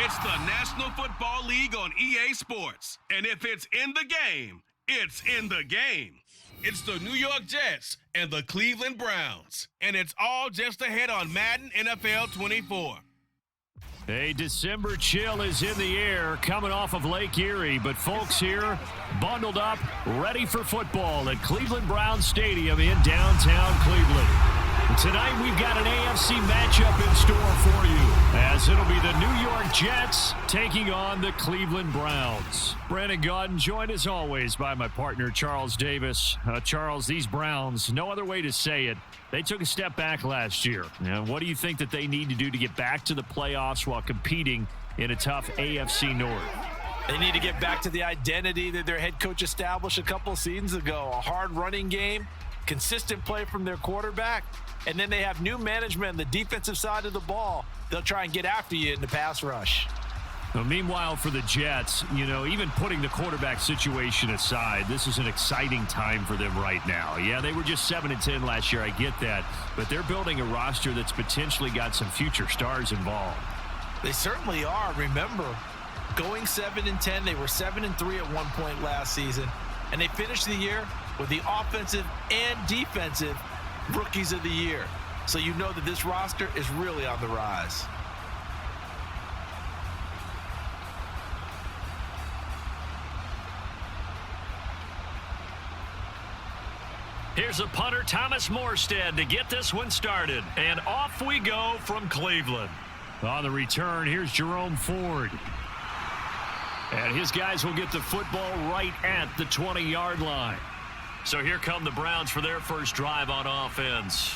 It's the National Football League on EA Sports. And if it's in the game, it's in the game. It's the New York Jets and the Cleveland Browns. And it's all just ahead on Madden NFL 24. A December chill is in the air coming off of Lake Erie, but folks here bundled up, ready for football at Cleveland Browns Stadium in downtown Cleveland. Tonight we've got an AFC matchup in store for you, as it'll be the New York Jets taking on the Cleveland Browns. Brandon Gaudin, joined as always by my partner Charles Davis. Charles, these Browns, no other way to say it, they took a step back last year. Now, what do you think that they need to do to get back to the playoffs while competing in a tough AFC North? They need to get back to the identity that their head coach established a couple seasons ago. A hard running game, consistent play from their quarterback, and then they have new management on the defensive side of the ball. They'll try and get after you in the pass rush. Well, meanwhile, for the Jets, even putting the quarterback situation aside, this is an exciting time for them right now. Yeah, they were just 7-10 last year, I get that, but they're building a roster that's potentially got some future stars involved. They certainly are. Remember, going 7-10, they were 7-3 at one point last season, and they finished the year with the offensive and defensive Rookies of the Year. So you know that this roster is really on the rise. Here's a punter, Thomas Morstead, to get this one started. And off we go from Cleveland. On the return, here's Jerome Ford. And his guys will get the football right at the 20-yard line. So here come the Browns for their first drive on offense.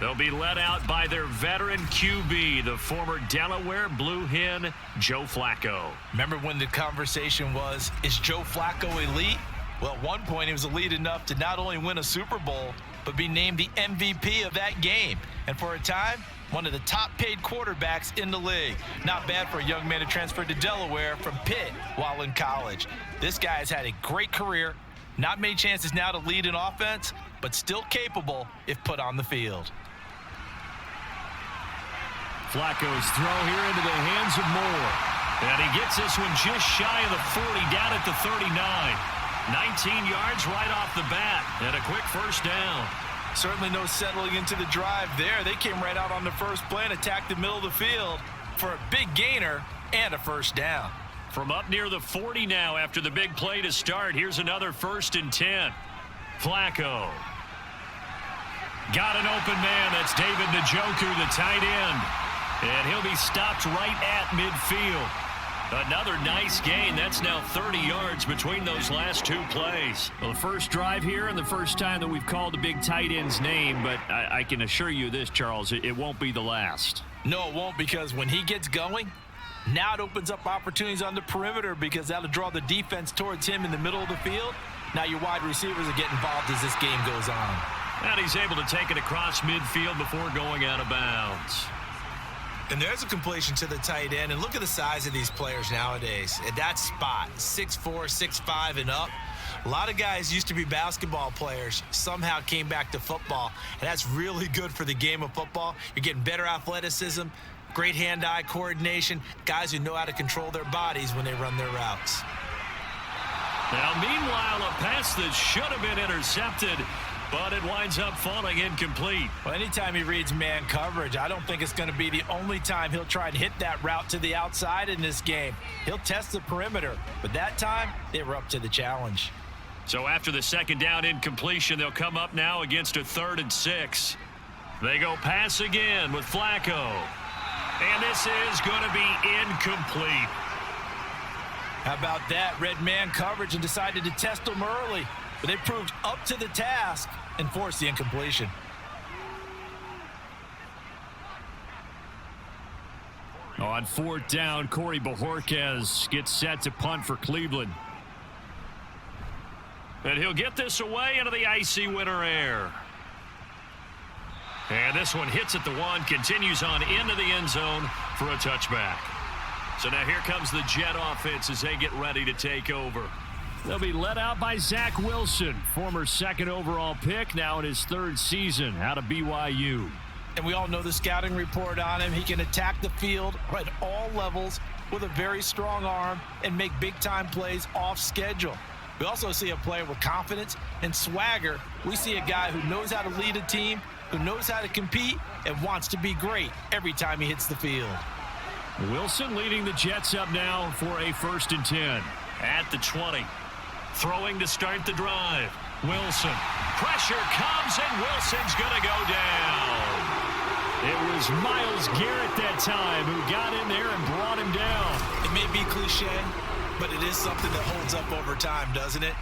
They'll be led out by their veteran QB, the former Delaware Blue Hen, Joe Flacco. Remember when the conversation was, is Joe Flacco elite? Well, at one point, he was elite enough to not only win a Super Bowl, but be named the MVP of that game. And for a time, one of the top-paid quarterbacks in the league. Not bad for a young man who transferred to Delaware from Pitt while in college. This guy has had a great career. Not many chances now to lead an offense, but still capable if put on the field. Flacco's throw here into the hands of Moore. And he gets this one just shy of the 40, down at the 39. 19 yards right off the bat, and a quick first down. Certainly no settling into the drive there. They came right out on the first play and attacked the middle of the field for a big gainer and a first down. From up near the 40 now after the big play to start, here's another 1st and 10. Flacco. Got an open man. That's David Njoku, the tight end. And he'll be stopped right at midfield. Another nice gain. That's now 30 yards between those last two plays. Well, the first drive here and the first time that we've called the big tight end's name, but I can assure you this, Charles, it won't be the last. No, it won't, because when he gets going, now it opens up opportunities on the perimeter because that'll draw the defense towards him in the middle of the field. Now your wide receivers will get involved as this game goes on. And he's able to take it across midfield before going out of bounds. And there's a completion to the tight end. And look at the size of these players nowadays. At that spot, 6'4", 6'5", and up. A lot of guys used to be basketball players, somehow came back to football. And that's really good for the game of football. You're getting better athleticism, great hand-eye coordination, guys who know how to control their bodies when they run their routes. Now, meanwhile, a pass that should have been intercepted, but it winds up falling incomplete. Well, anytime he reads man coverage, I don't think it's going to be the only time he'll try and hit that route to the outside in this game. He'll test the perimeter, but that time they were up to the challenge. So after the second down incompletion, they'll come up now against a 3rd and 6. They go pass again with Flacco. And this is going to be incomplete. How about that? Red man coverage and decided to test them early. But they proved up to the task and forced the incompletion. On 4th down, Corey Bojorquez gets set to punt for Cleveland. And he'll get this away into the icy winter air. And this one hits at the 1, continues on into the end zone for a touchback. So now here comes the Jet offense as they get ready to take over. They'll be led out by Zach Wilson, former 2nd overall pick, now in his 3rd season out of BYU. And we all know the scouting report on him. He can attack the field at all levels, with a very strong arm and make big-time plays off schedule. We also see a player with confidence and swagger. We see a guy who knows how to lead a team, who knows how to compete, and wants to be great every time he hits the field. Wilson leading the Jets up now for a 1st and 10. At the 20. Throwing to start the drive. Wilson. Pressure comes, and Wilson's going to go down. It was Myles Garrett that time who got in there and brought him down. It may be cliche, but it is something that holds up over time, doesn't it?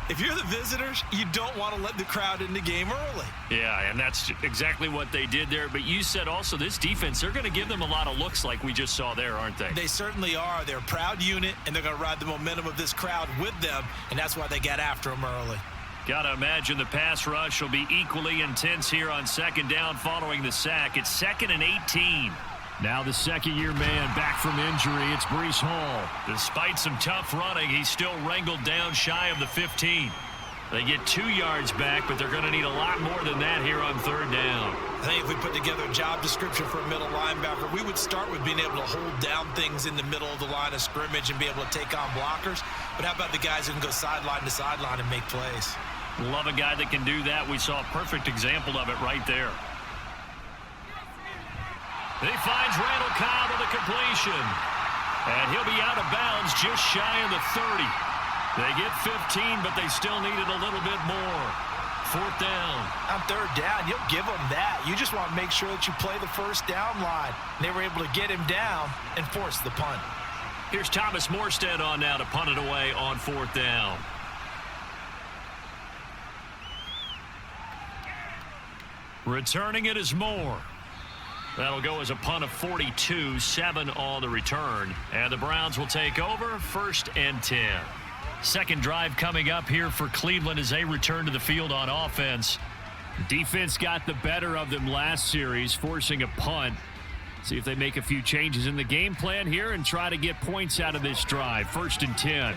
If you're the visitors, you don't want to let the crowd in the game early. Yeah, and that's exactly what they did there. But you said also this defense, they're going to give them a lot of looks like we just saw there, aren't they? They certainly are. They're a proud unit, and they're going to ride the momentum of this crowd with them, and that's why they got after them early. Got to imagine the pass rush will be equally intense here on 2nd down following the sack. It's 2nd and 18. Now the second-year man back from injury. It's Breece Hall. Despite some tough running, he's still wrangled down shy of the 15. They get 2 yards back, but they're going to need a lot more than that here on 3rd down. I think if we put together a job description for a middle linebacker, we would start with being able to hold down things in the middle of the line of scrimmage and be able to take on blockers. But how about the guys who can go sideline to sideline and make plays? Love a guy that can do that. We saw a perfect example of it right there. He finds Randall Cobb with a completion. And he'll be out of bounds just shy of the 30. They get 15, but they still needed a little bit more. 4th down. On 3rd down, you'll give them that. You just want to make sure that you play the 1st down line. And they were able to get him down and force the punt. Here's Thomas Morstead on now to punt it away on 4th down. Returning it is Moore. That'll go as a punt of 42, 7 on the return. And the Browns will take over 1st and 10. Second drive coming up here for Cleveland as they return to the field on offense. Defense got the better of them last series, forcing a punt. See if they make a few changes in the game plan here and try to get points out of this drive. 1st and 10.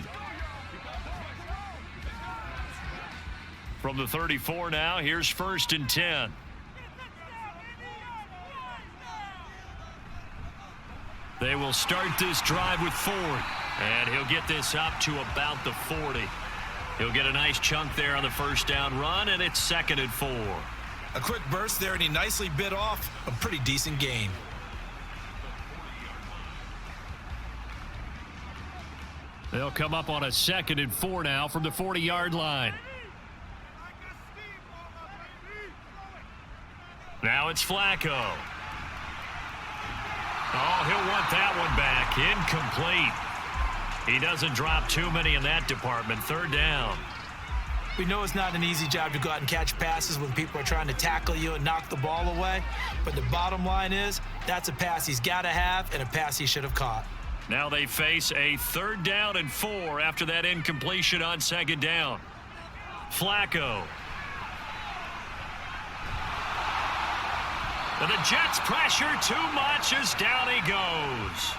From the 34 now, here's 1st and 10. They will start this drive with Ford. And he'll get this up to about the 40. He'll get a nice chunk there on the 1st down run, and it's 2nd and 4. A quick burst there, and he nicely bit off a pretty decent gain. They'll come up on a 2nd and 4 now from the 40-yard line. Now it's Flacco. Oh, he'll want that one back. Incomplete. He doesn't drop too many in that department. 3rd down. We know it's not an easy job to go out and catch passes when people are trying to tackle you and knock the ball away. But the bottom line is, that's a pass he's got to have and a pass he should have caught. Now they face a 3rd down and 4 after that incompletion on 2nd down. Flacco. And the Jets pressure too much as down he goes.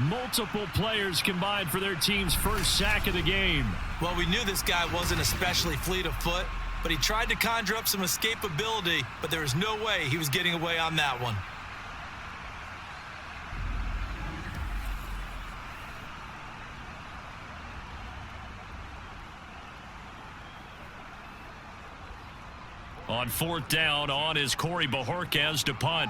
Multiple players combined for their team's first sack of the game. Well, we knew this guy wasn't especially fleet of foot, but he tried to conjure up some escapability, but there was no way he was getting away on that one. On 4th down, on is Corey Bojorquez to punt.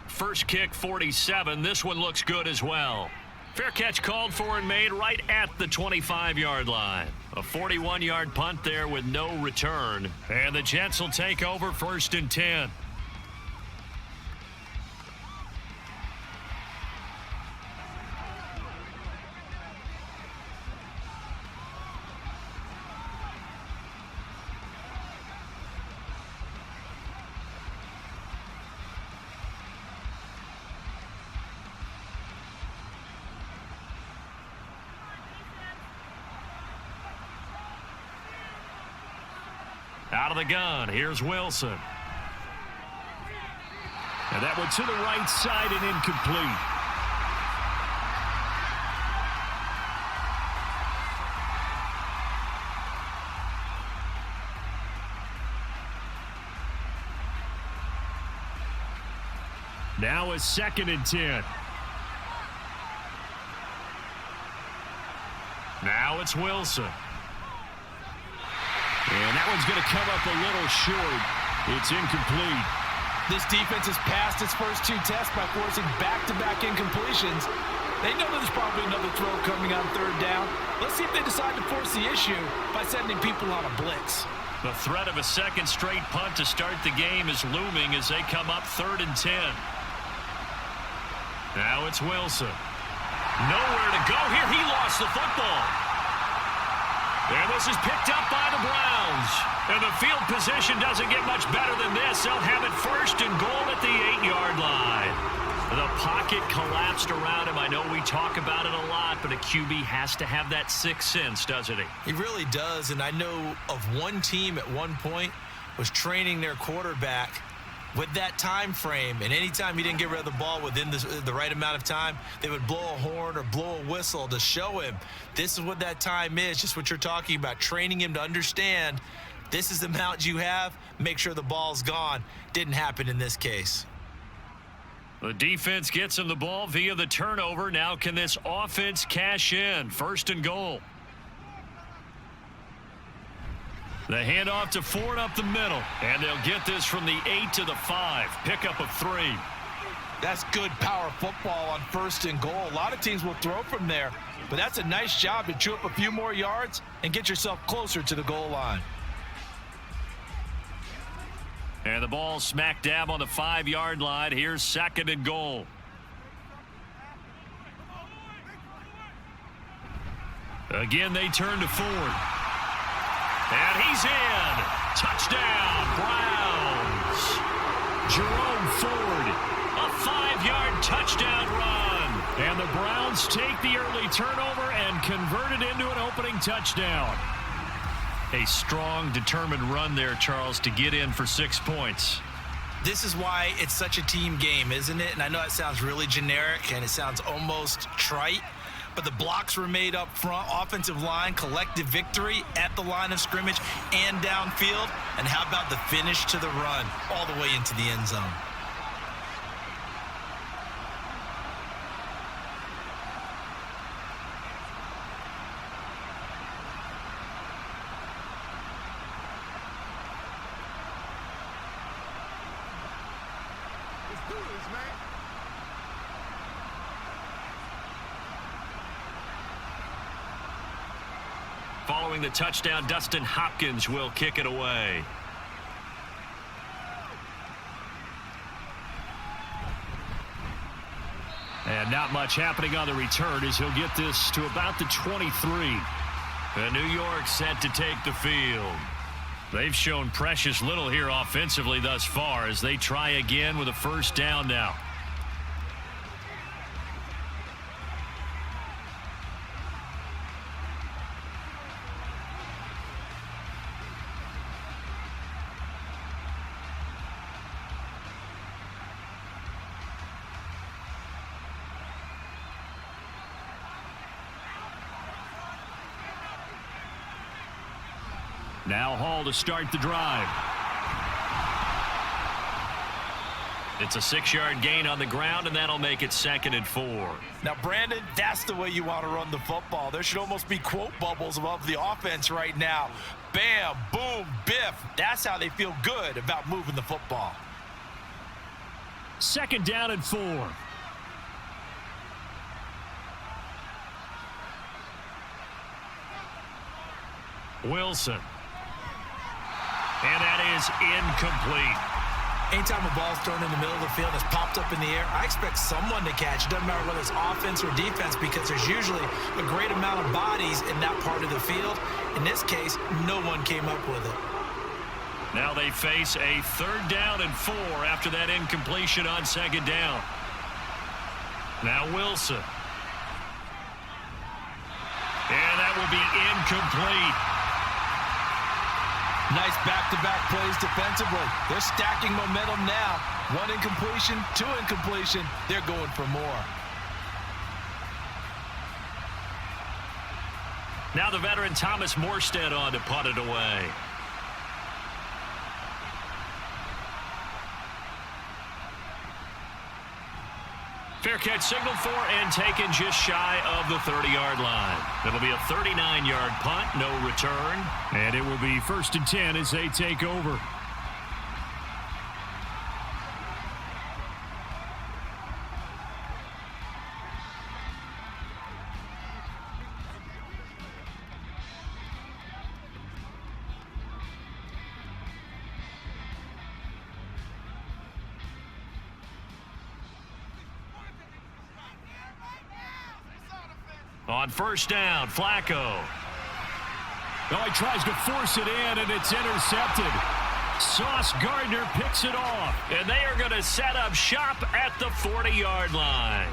First kick, 47. This one looks good as well. Fair catch called for and made right at the 25-yard line. A 41-yard punt there with no return. And the Jets will take over 1st and 10. Out of the gun, here's Wilson. And that one to the right side and incomplete. Now a 2nd and 10. Now it's Wilson. And that one's going to come up a little short. It's incomplete. This defense has passed its first 2 tests by forcing back-to-back incompletions. They know there's probably another throw coming on 3rd down. Let's see if they decide to force the issue by sending people on a blitz. The threat of a 2nd straight punt to start the game is looming as they come up 3rd and 10. Now it's Wilson. Nowhere to go here. He lost the football. And this is picked up by the Browns. And the field position doesn't get much better than this. They'll have it 1st and goal at the 8-yard line. The pocket collapsed around him. I know we talk about it a lot, but a QB has to have that 6th sense, doesn't he? He really does, and I know of one team at one point was training their quarterback with that time frame, and anytime he didn't get rid of the ball within the right amount of time, they would blow a horn or blow a whistle to show him this is what that time is, just what you're talking about, training him to understand this is the amount you have, make sure the ball's gone. Didn't happen in this case. The defense gets him the ball via the turnover. Now can this offense cash in? 1st and goal. The handoff to Ford up the middle. And they'll get this from the 8 to the 5. Pickup of 3. That's good power football on 1st and goal. A lot of teams will throw from there, but that's a nice job to chew up a few more yards and get yourself closer to the goal line. And the ball smack dab on the 5-yard line. Here's 2nd and goal. Again, they turn to Ford. And he's in. Touchdown, Browns. Jerome Ford, a 5-yard touchdown run. And the Browns take the early turnover and convert it into an opening touchdown. A strong, determined run there, Charles, to get in for 6 points. This is why it's such a team game, isn't it? And I know it sounds really generic and it sounds almost trite, but the blocks were made up front, offensive line, collective victory at the line of scrimmage and downfield. And how about the finish to the run all the way into the end zone? Following the touchdown, Dustin Hopkins will kick it away. And not much happening on the return as he'll get this to about the 23. And New York set to take the field. They've shown precious little here offensively thus far as they try again with a 1st down now. Now Hall to start the drive. It's a 6-yard gain on the ground, and that'll make it 2nd and 4. Now, Brandon, that's the way you want to run the football. There should almost be quote bubbles above the offense right now. Bam, boom, biff. That's how they feel good about moving the football. 2nd down and 4. Wilson. And that is incomplete. Anytime a ball's thrown in the middle of the field that's popped up in the air, I expect someone to catch. It doesn't matter whether it's offense or defense because there's usually a great amount of bodies in that part of the field. In this case, no one came up with it. Now they face a 3rd down and 4 after that incompletion on 2nd down. Now Wilson. And that will be incomplete. Nice back-to-back plays defensively. They're stacking momentum now. 1 incompletion, 2 incompletion. They're going for more. Now the veteran Thomas Morstead on to punt it away. Fair catch signaled for and taken just shy of the 30-yard line. It'll be a 39-yard punt, no return. And it will be 1st and 10 as they take over. On 1st down, Flacco. Oh, he tries to force it in, and it's intercepted. Sauce Gardner picks it off, and they are going to set up shop at the 40-yard line.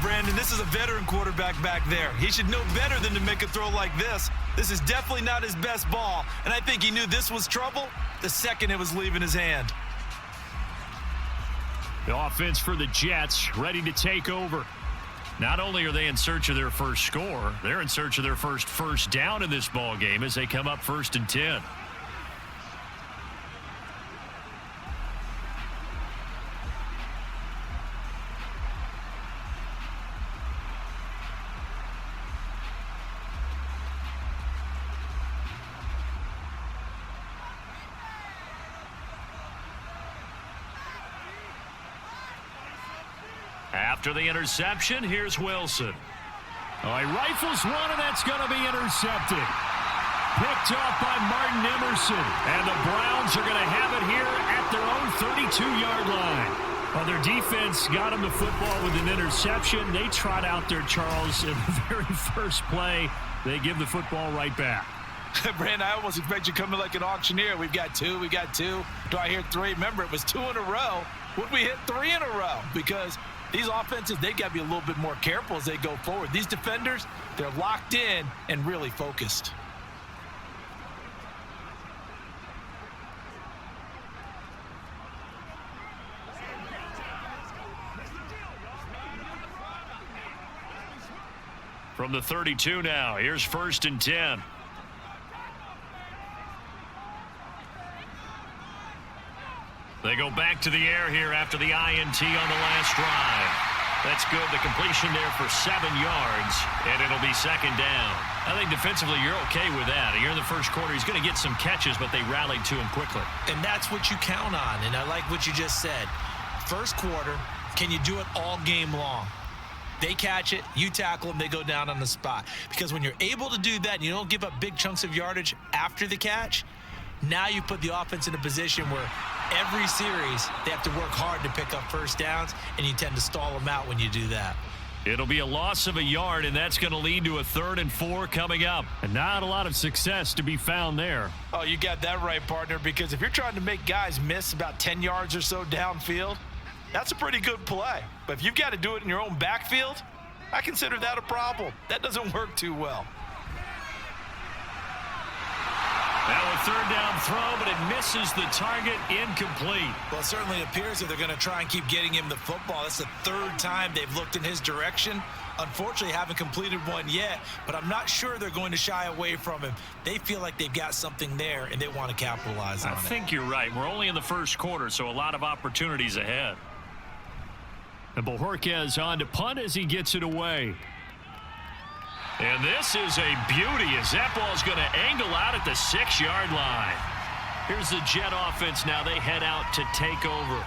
Brandon, this is a veteran quarterback back there. He should know better than to make a throw like this. This is definitely not his best ball, and I think he knew this was trouble the second it was leaving his hand. The offense for the Jets ready to take over. Not only are they in search of their first score, they're in search of their first down in this ball game as they come up 1st and 10. After the interception, here's Wilson. Oh, he rifles one, and that's going to be intercepted. Picked off by Martin Emerson. And the Browns are going to have it here at their own 32-yard line. Well, their defense got them the football with an interception. They trot out there, Charles, in the very first play. They give the football right back. Brandon, I almost expect you coming like an auctioneer. We've got two. Do I hear three? Remember, it was 2 in a row. Would we hit 3 in a row? Because these offenses, they got to be a little bit more careful as they go forward. These defenders, they're locked in and really focused. From the 32 now, here's 1st and 10. They go back to the air here after the INT on the last drive. That's good. The completion there for 7 yards, and it'll be 2nd down. I think defensively you're okay with that. Here in the first quarter, he's going to get some catches, but they rallied to him quickly. And that's what you count on, and I like what you just said. First quarter, can you do it all game long? They catch it, you tackle them, they go down on the spot. Because when you're able to do that and you don't give up big chunks of yardage after the catch, now you put the offense in a position where every series they have to work hard to pick up first downs, and you tend to stall them out when you do that. It'll be a loss of a yard, and that's going to lead to a 3rd and 4 coming up. And not a lot of success to be found there. Oh, you got that right, partner, because if you're trying to make guys miss about 10 yards or so downfield, that's a pretty good play. But if you've got to do it in your own backfield, I consider that a problem. That doesn't work too well. Now a 3rd down throw, but it misses the target, incomplete. Well, it certainly appears that they're going to try and keep getting him the football. That's the 3rd time they've looked in his direction. Unfortunately, haven't completed one yet, but I'm not sure they're going to shy away from him. They feel like they've got something there, and they want to capitalize on it. I think you're right. We're only in the first quarter, so a lot of opportunities ahead. And Bojorquez on to punt as he gets it away. And this is a beauty as that ball's going to angle out at the 6-yard line. Here's the Jet offense now. They head out to take over.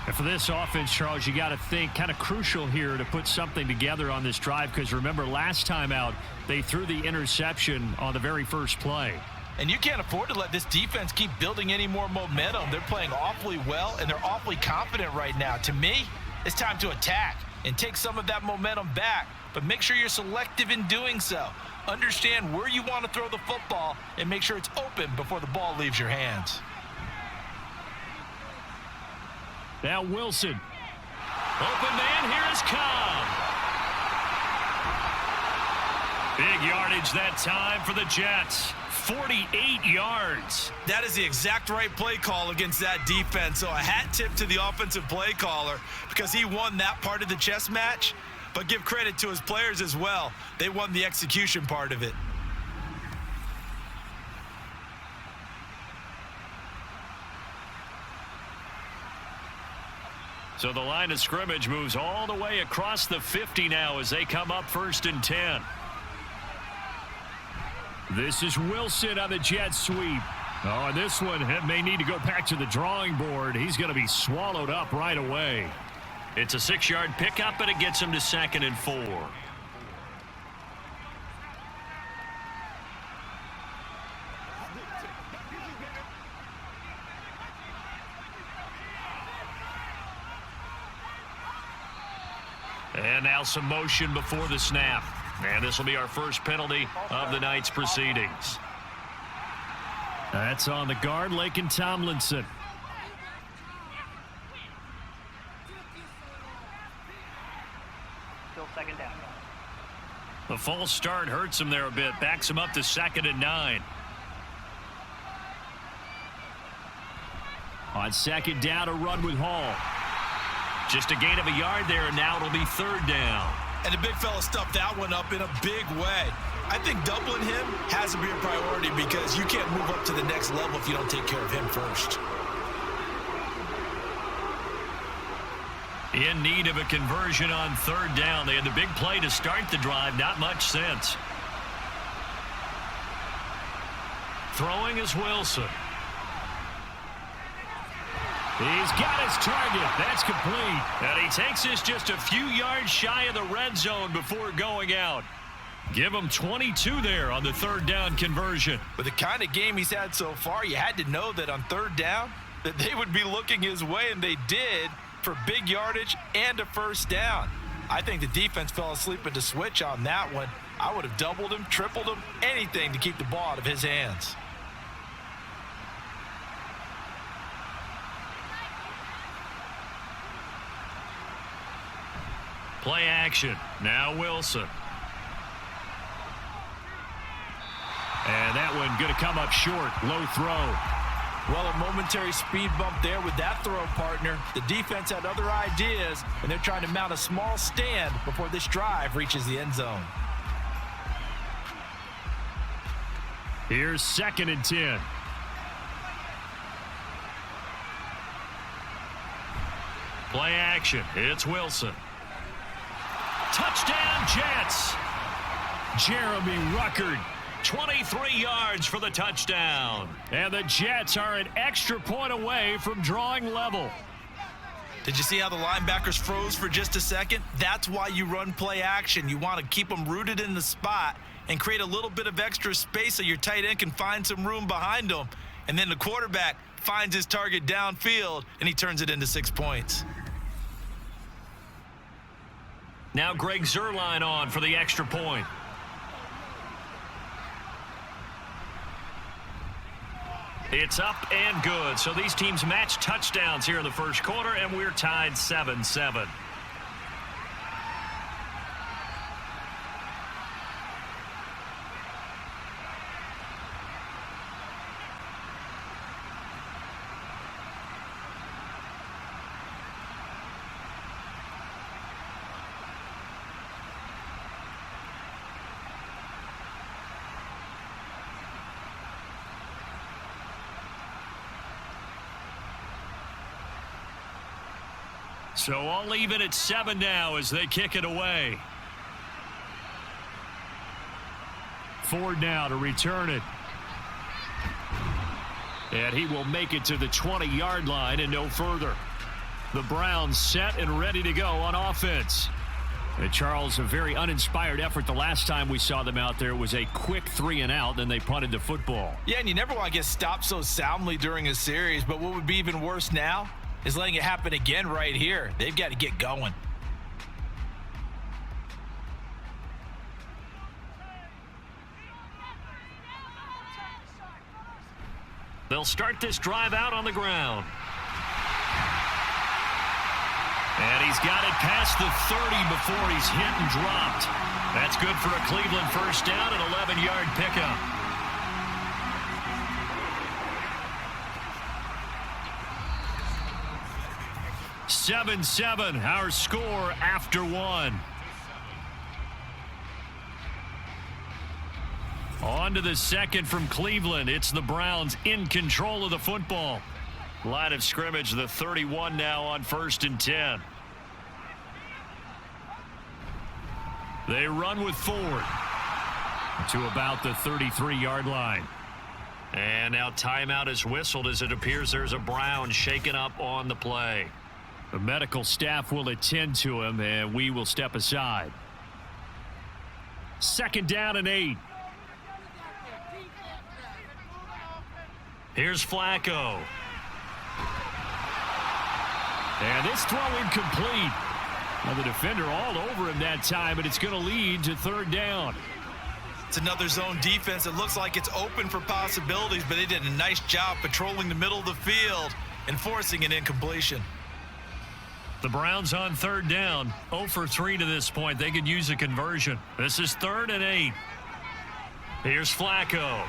And for this offense, Charles, you got to think kind of crucial here to put something together on this drive, because remember last time out they threw the interception on the very first play. And you can't afford to let this defense keep building any more momentum. They're playing awfully well, and they're awfully confident right now. To me, it's time to attack and take some of that momentum back. But make sure you're selective in doing so. Understand where you want to throw the football and make sure it's open before the ball leaves your hands. Now Wilson. Open man, here is Cobb. Big yardage that time for the Jets. 48 yards. That is the exact right play call against that defense. So a hat tip to the offensive play caller, because he won that part of the chess match. But give credit to his players as well. They won the execution part of it. So the line of scrimmage moves all the way across the 50 now as they come up 1st and 10. This is Wilson on the jet sweep. Oh, and this one may need to go back to the drawing board. He's going to be swallowed up right away. It's a 6-yard pickup, and it gets him to 2nd and 4. And now some motion before the snap. And this will be our first penalty of the night's proceedings. That's on the guard, Laken Tomlinson. Still 2nd down. The false start hurts him there a bit. Backs him up to 2nd and 9. On 2nd down, a run with Hall. Just a gain of a yard there, and now it'll be 3rd down. And the big fella stuffed that one up in a big way. I think doubling him has to be a priority because you can't move up to the next level if you don't take care of him first. In need of a conversion on 3rd down. They had the big play to start the drive. Not much sense. Throwing is Wilson. He's got his target. That's complete. And he takes this just a few yards shy of the red zone before going out. Give him 22 there on the 3rd down conversion. With the kind of game he's had so far, you had to know that on 3rd down that they would be looking his way, and they did, for big yardage and a 1st down. I think the defense fell asleep at the switch on that one. I would have doubled him, tripled him, anything to keep the ball out of his hands. Play action. Now Wilson. And that one going to come up short. Low throw. Well, a momentary speed bump there with that throw, partner. The defense had other ideas, and they're trying to mount a small stand before this drive reaches the end zone. Here's 2nd and 10. Play action. It's Wilson. Touchdown, Jets. Jeremy Ruckert, 23 yards for the touchdown. And the Jets are an extra point away from drawing level. Did you see how the linebackers froze for just a second? That's why you run play action. You want to keep them rooted in the spot and create a little bit of extra space so your tight end can find some room behind them. And then the quarterback finds his target downfield, and he turns it into 6 points. Now Greg Zuerlein on for the extra point. It's up and good. So these teams match touchdowns here in the first quarter, and we're tied 7-7. So all even at 7 now as they kick it away. Ford now to return it. And he will make it to the 20-yard line and no further. The Browns set and ready to go on offense. And Charles, a very uninspired effort the last time we saw them out there. It was a quick 3-and-out, then they punted the football. Yeah, and you never want to get stopped so soundly during a series, but what would be even worse now is letting it happen again right here. They've got to get going. They'll start this drive out on the ground. And he's got it past the 30 before he's hit and dropped. That's good for a Cleveland first down and 11-yard pickup. (7-7) our score after one. On to the second from Cleveland. It's the Browns in control of the football. Line of scrimmage, the 31 now on 1st and 10. They run with Ford to about the 33-yard line. And now timeout is whistled as it appears there's a Brown shaken up on the play. The medical staff will attend to him, and we will step aside. 2nd down and 8. Here's Flacco. And this throw incomplete. Now the defender all over him that time, and it's going to lead to 3rd down. It's another zone defense. It looks like it's open for possibilities, but they did a nice job patrolling the middle of the field and forcing an incompletion. The Browns on 3rd down. 0 for 3 to this point. They could use a conversion. This is 3rd and 8. Here's Flacco.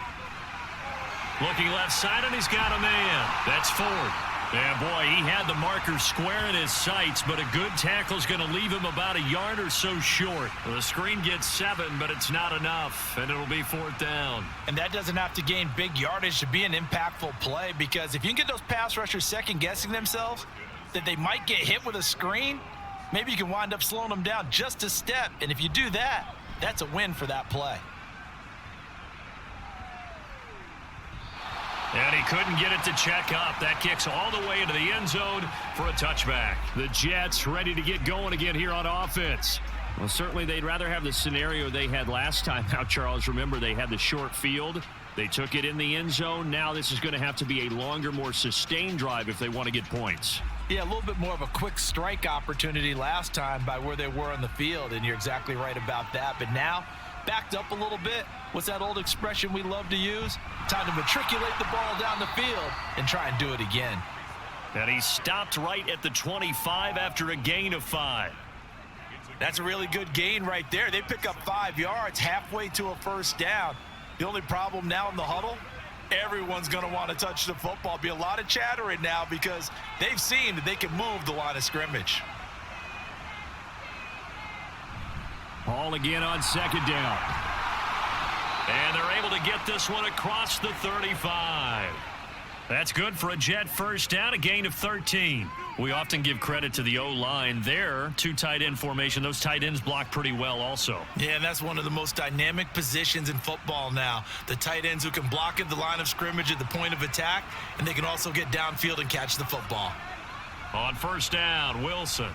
Looking left side, and he's got a man. That's Ford. Yeah, boy, he had the marker square in his sights, but a good tackle is going to leave him about a yard or so short. The screen gets 7, but it's not enough, and it'll be 4th down. And that doesn't have to gain big yardage to be an impactful play, because if you can get those pass rushers second-guessing themselves, that they might get hit with a screen, maybe you can wind up slowing them down just a step. And if you do that, that's a win for that play. And he couldn't get it to check up. That kicks all the way into the end zone for a touchback. The Jets ready to get going again here on offense. Well, certainly they'd rather have the scenario they had last time out, Charles. Remember, they had the short field. They took it in the end zone. Now this is going to have to be a longer, more sustained drive if they want to get points. Yeah, a little bit more of a quick strike opportunity last time by where they were on the field, and you're exactly right about that. But now, backed up a little bit. What's that old expression we love to use? Time to matriculate the ball down the field and try and do it again. And he stopped right at the 25 after a gain of 5. That's a really good gain right there. They pick up 5 yards halfway to a 1st down. The only problem now in the huddle, everyone's going to want to touch the football. Be a lot of chattering now because they've seen that they can move the line of scrimmage. Ball again on 2nd down. And they're able to get this one across the 35. That's good for a Jet 1st down, a gain of 13. We often give credit to the O-line there. 2 tight end formation. Those tight ends block pretty well also. Yeah, and that's one of the most dynamic positions in football now. The tight ends who can block at the line of scrimmage at the point of attack, and they can also get downfield and catch the football. On 1st down, Wilson.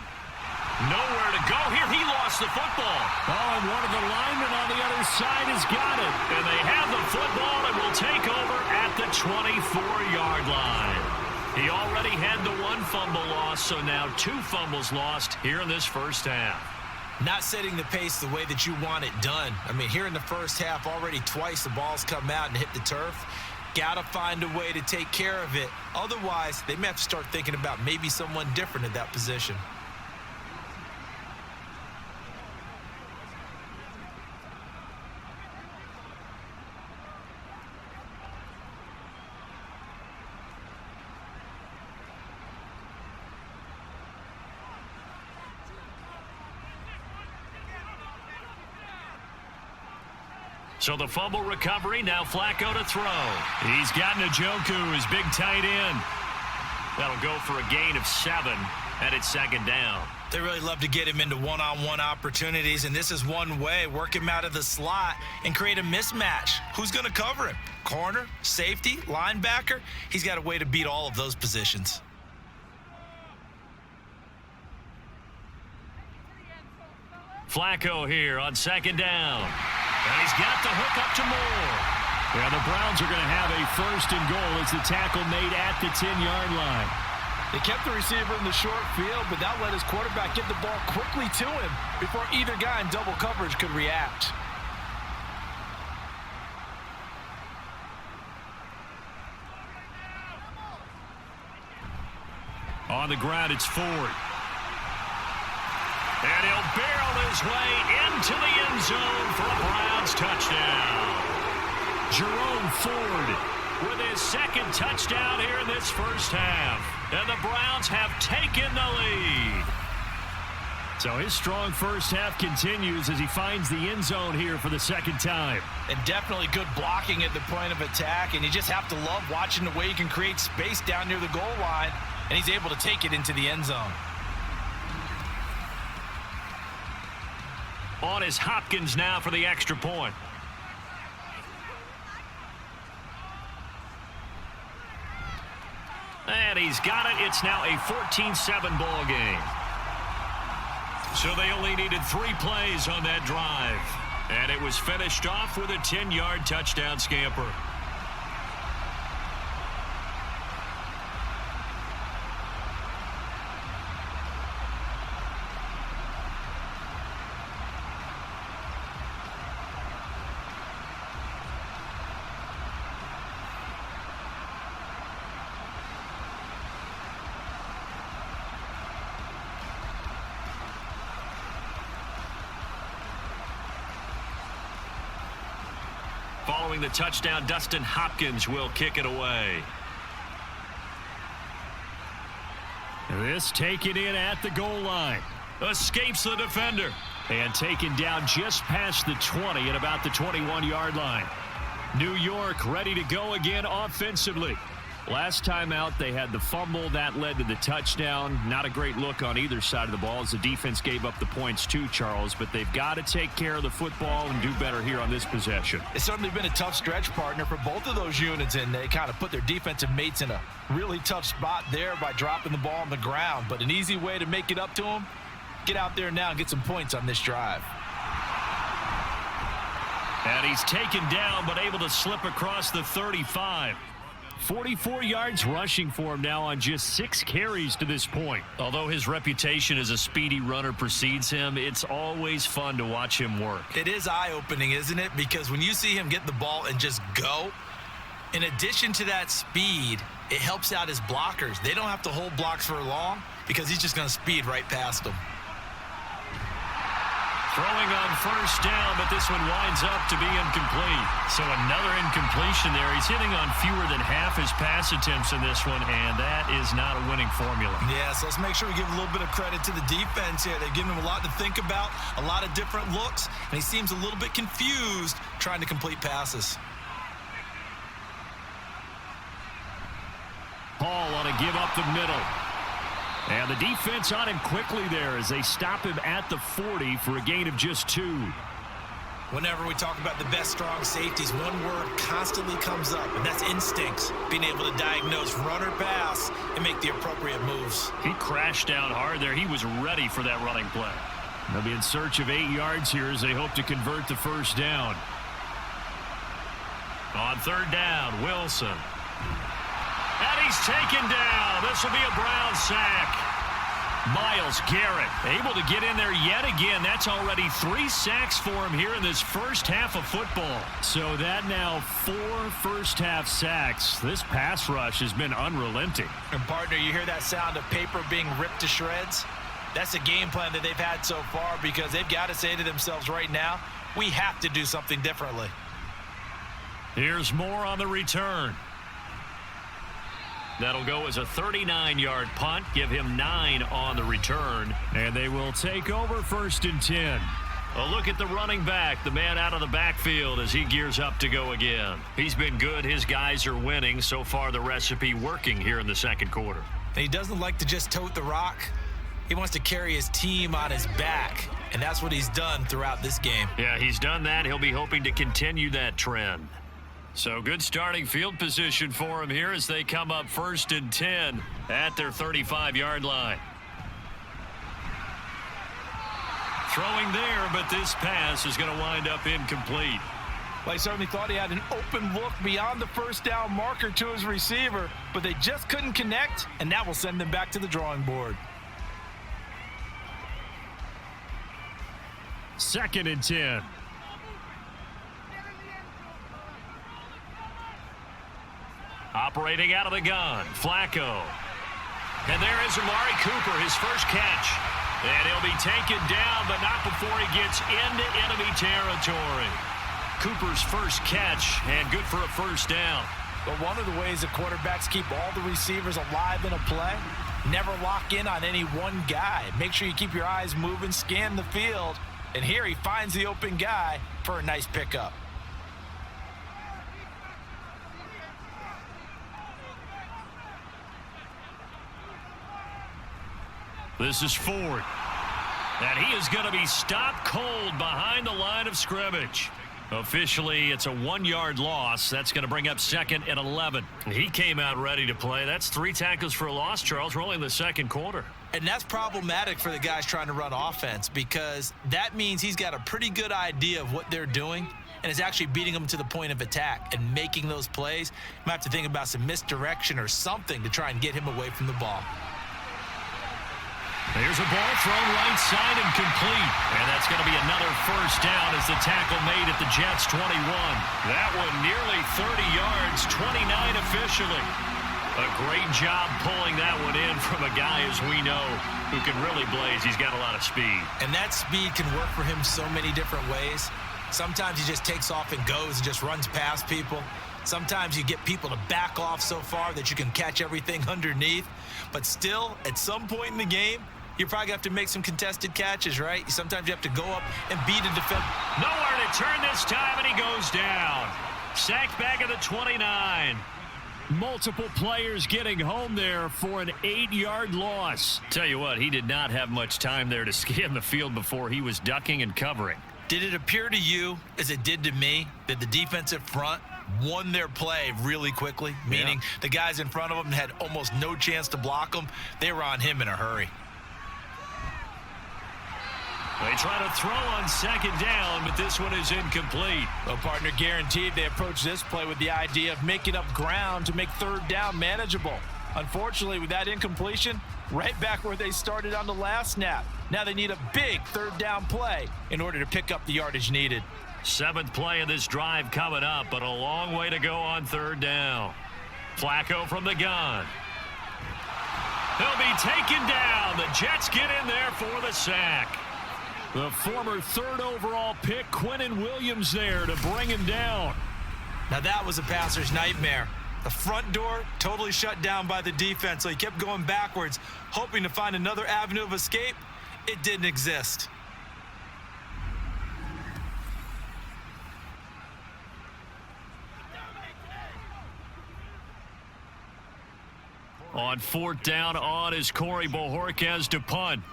Nowhere to go here. He lost the football. Oh, and one of the linemen on the other side has got it. And they have the football and will take over at the 24-yard line. He already had the 1 fumble loss, so now 2 fumbles lost here in this 1st half. Not setting the pace the way that you want it done. I mean, here in the 1st half, already twice the ball's come out and hit the turf. Got to find a way to take care of it. Otherwise, they may have to start thinking about maybe someone different at that position. So the fumble recovery, now Flacco to throw. He's got Njoku, his big tight end. That'll go for a gain of 7, and it's 2nd down. They really love to get him into one-on-one opportunities, and this is one way. Work him out of the slot and create a mismatch. Who's going to cover him? Corner, safety, linebacker? He's got a way to beat all of those positions. Flacco here on 2nd down. And he's got the hook up to Moore. Yeah, the Browns are going to have a 1st and goal as the tackle made at the 10-yard line. They kept the receiver in the short field, but that let his quarterback get the ball quickly to him before either guy in double coverage could react. On the ground, it's Ford. And he'll barrel his way into the end zone for a Browns touchdown. Jerome Ford with his 2nd touchdown here in this 1st half. And the Browns have taken the lead. So his strong first half continues as he finds the end zone here for the second time. And definitely good blocking at the point of attack, and you just have to love watching the way he can create space down near the goal line, and he's able to take it into the end zone. On is Hopkins now for the extra point. And he's got it. It's now a 14-7 ball game. So they only needed 3 plays on that drive. And it was finished off with a 10-yard touchdown scamper. Following the touchdown, Dustin Hopkins will kick it away. This taken in at the goal line. Escapes the defender. And taken down just past the 20 at about the 21-yard line. New York ready to go again offensively. Last time out, they had the fumble. That led to the touchdown. Not a great look on either side of the ball as the defense gave up the points too, Charles. But they've got to take care of the football and do better here on this possession. It's certainly been a tough stretch, partner, for both of those units, and they kind of put their defensive mates in a really tough spot there by dropping the ball on the ground. But an easy way to make it up to them, get out there now and get some points on this drive. And he's taken down but able to slip across the 35. 44 yards rushing for him now on just 6 carries to this point. Although his reputation as a speedy runner precedes him, it's always fun to watch him work. It is eye-opening, isn't it? Because when you see him get the ball and just go, in addition to that speed, it helps out his blockers. They don't have to hold blocks for long because he's just going to speed right past them. Throwing on first down, but this one winds up to be incomplete. So another incompletion there. He's hitting on fewer than half his pass attempts in this one, and that is not a winning formula. Yeah, so let's make sure we give a little bit of credit to the defense here. They've given him a lot to think about, a lot of different looks, and he seems a little bit confused trying to complete passes. Hall on a give up the middle. And the defense on him quickly there as they stop him at the 40 for a gain of just 2. Whenever we talk about the best strong safeties, one word constantly comes up, and that's instincts. Being able to diagnose run or pass and make the appropriate moves. He crashed down hard there. He was ready for that running play. They'll be in search of 8 yards here as they hope to convert the first down. On third down, Wilson. And he's taken down. This will be a Brown sack. Myles Garrett able to get in there yet again. That's already 3 sacks for him here in this first half of football. So that now 4 first-half sacks. This pass rush has been unrelenting. And, partner, you hear that sound of paper being ripped to shreds? That's a game plan that they've had so far because they've got to say to themselves right now, we have to do something differently. Here's more on the return. That'll go as a 39-yard punt, give him 9 on the return, and they will take over first and 10. A look at the running back, the man out of the backfield as he gears up to go again. He's been good. His guys are winning. So far, the recipe working here in the second quarter. He doesn't like to just tote the rock. He wants to carry his team on his back, and that's what he's done throughout this game. Yeah, he's done that. He'll be hoping to continue that trend. So good starting field position for him here as they come up first and 10 at their 35-yard line. Throwing there, but this pass is going to wind up incomplete. Well, he certainly thought he had an open look beyond the first down marker to his receiver, but they just couldn't connect, and that will send them back to the drawing board. Second and 10. Operating out of the gun, Flacco. And there is Amari Cooper, his first catch. And he'll be taken down, but not before he gets into enemy territory. Cooper's first catch, and good for a first down. But one of the ways the quarterbacks keep all the receivers alive in a play, never lock in on any one guy. Make sure you keep your eyes moving, scan the field, and here he finds the open guy for a nice pickup. This is Ford. And he is going to be stopped cold behind the line of scrimmage. Officially, it's a 1-yard loss. That's going to bring up second and 11. He came out ready to play. That's 3 tackles for a loss, Charles. We're only in the second quarter. And that's problematic for the guys trying to run offense because that means he's got a pretty good idea of what they're doing and is actually beating them to the point of attack and making those plays. You might have to think about some misdirection or something to try and get him away from the ball. There's a ball thrown right side and complete. And that's going to be another first down as the tackle made at the Jets' 21. That one nearly 30 yards, 29 officially. A great job pulling that one in from a guy, as we know, who can really blaze. He's got a lot of speed. And that speed can work for him so many different ways. Sometimes he just takes off and goes and just runs past people. Sometimes you get people to back off so far that you can catch everything underneath. But still, at some point in the game, you're probably going to have to make some contested catches, right? Sometimes you have to go up and beat a defender. Nowhere to turn this time, and he goes down. Sacked back at the 29. Multiple players getting home there for an 8-yard loss. Tell you what, he did not have much time there to scan the field before he was ducking and covering. Did it appear to you, as it did to me, that the defensive front won their play really quickly? Meaning the guys in front of them had almost no chance to block them. They were on him in a hurry. They try to throw on second down, but this one is incomplete. Well, partner, guaranteed they approach this play with the idea of making up ground to make third down manageable. Unfortunately, with that incompletion, right back where they started on the last snap. Now they need a big third down play in order to pick up the yardage needed. 7th play of this drive coming up, but a long way to go on third down. Flacco from the gun. He'll be taken down. The Jets get in there for the sack. The former 3rd overall pick, Quinnen Williams, there to bring him down. Now that was a passer's nightmare. The front door totally shut down by the defense, so he kept going backwards, hoping to find another avenue of escape. It didn't exist. On 4th down on is Corey Bojorquez to punt.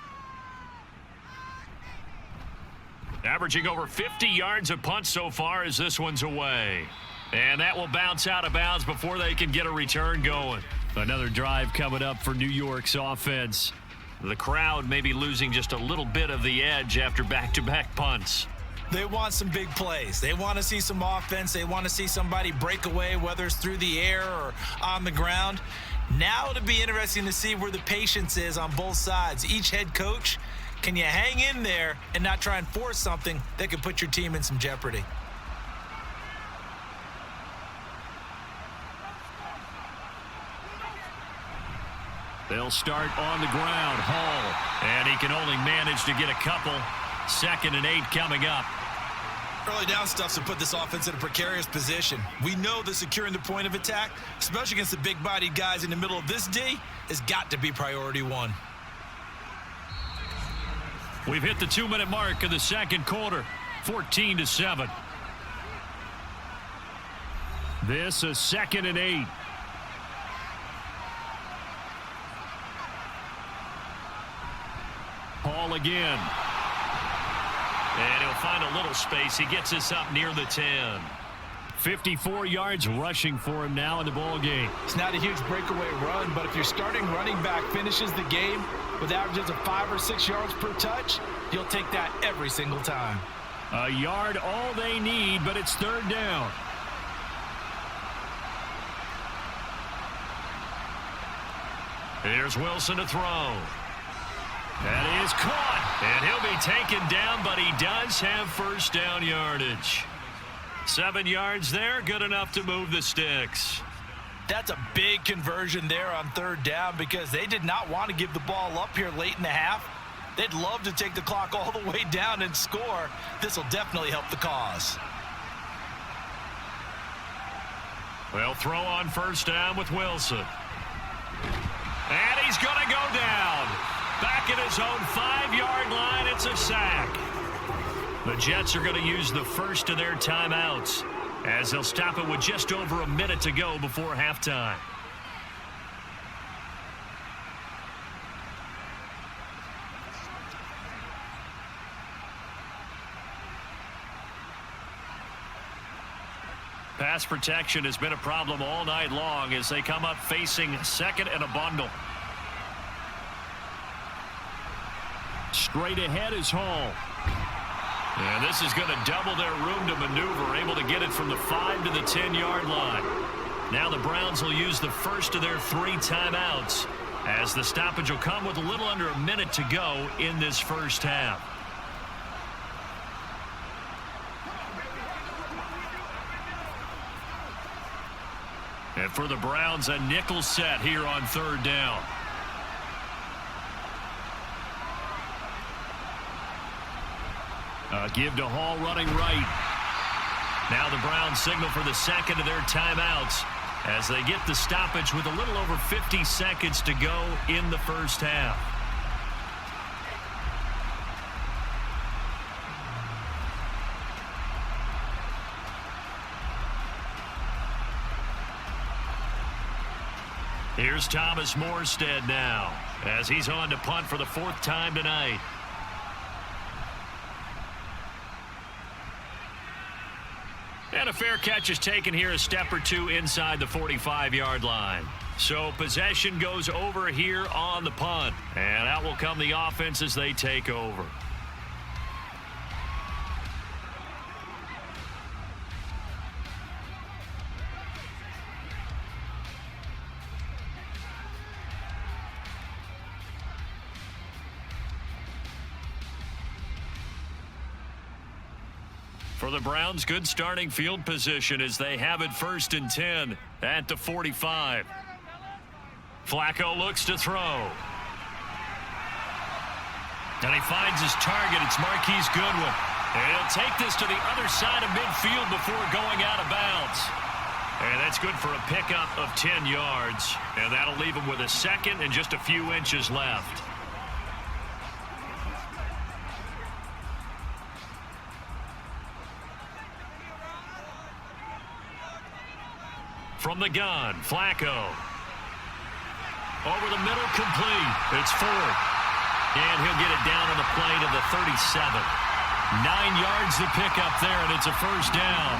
Averaging over 50 yards a punt so far as this one's away. And that will bounce out of bounds before they can get a return going. Another drive coming up for New York's offense. The crowd may be losing just a little bit of the edge after back-to-back punts. They want some big plays. They want to see some offense. They want to see somebody break away, whether it's through the air or on the ground. Now it'll be interesting to see where the patience is on both sides. Each head coach, can you hang in there and not try and force something that could put your team in some jeopardy? They'll start on the ground. Hall. And he can only manage to get a couple. 2nd and 8 coming up. Early down stuff's to put this offense in a precarious position. We know that securing the point of attack, especially against the big-bodied guys in the middle of this D, has got to be priority one. We've hit the 2-minute mark of the second quarter. 14-7. This is 2nd and 8. Hall again. And he'll find a little space. He gets us up near the 10. 54 yards rushing for him now in the ball game. It's not a huge breakaway run, but if your starting running back finishes the game with averages of 5 or 6 yards per touch, you'll take that every single time. A yard all they need, but it's 3rd down. Here's Wilson to throw. That is caught. And he'll be taken down, but he does have first down yardage. 7 yards there, good enough to move the sticks. That's a big conversion there on 3rd down because they did not want to give the ball up here late in the half. They'd love to take the clock all the way down and score. This will definitely help the cause. They'll throw on first down with Wilson. And he's going to go down. Back at his own 5-yard line, it's a sack. The Jets are going to use the first of their timeouts as they'll stop it with just over a minute to go before halftime. Pass protection has been a problem all night long as they come up facing second and a bundle. Straight ahead is Hall. And this is going to double their room to maneuver, able to get it from the 5 to the 10-yard line. Now the Browns will use the first of their 3 timeouts as the stoppage will come with a little under a minute to go in this first half. And for the Browns, a nickel set here on third down. Give to Hall running right. Now the Browns signal for the second of their timeouts as they get the stoppage with a little over 50 seconds to go in the first half. Here's Thomas Morstead now as he's on to punt for the 4th time tonight. And a fair catch is taken here a step or two inside the 45-yard line. So possession goes over here on the punt. And out will come the offense as they take over. For the Browns, good starting field position as they have it 1st and 10 at the 45. Flacco looks to throw. And he finds his target. It's Marquise Goodwin. And he'll take this to the other side of midfield before going out of bounds. And that's good for a pickup of 10 yards. And that'll leave him with a second and just a few inches left. From the gun, Flacco. Over the middle, complete. It's Ford. And he'll get it down on the play to the 37. 9 yards to pick up there, and it's a first down.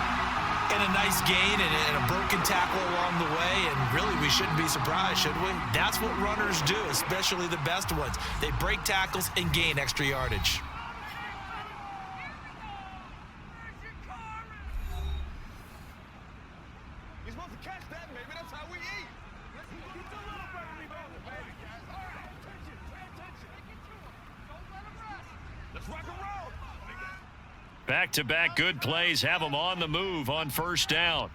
And a nice gain and a broken tackle along the way, and really we shouldn't be surprised, should we? That's what runners do, especially the best ones. They break tackles and gain extra yardage. Back-to-back good plays have them on the move on first down.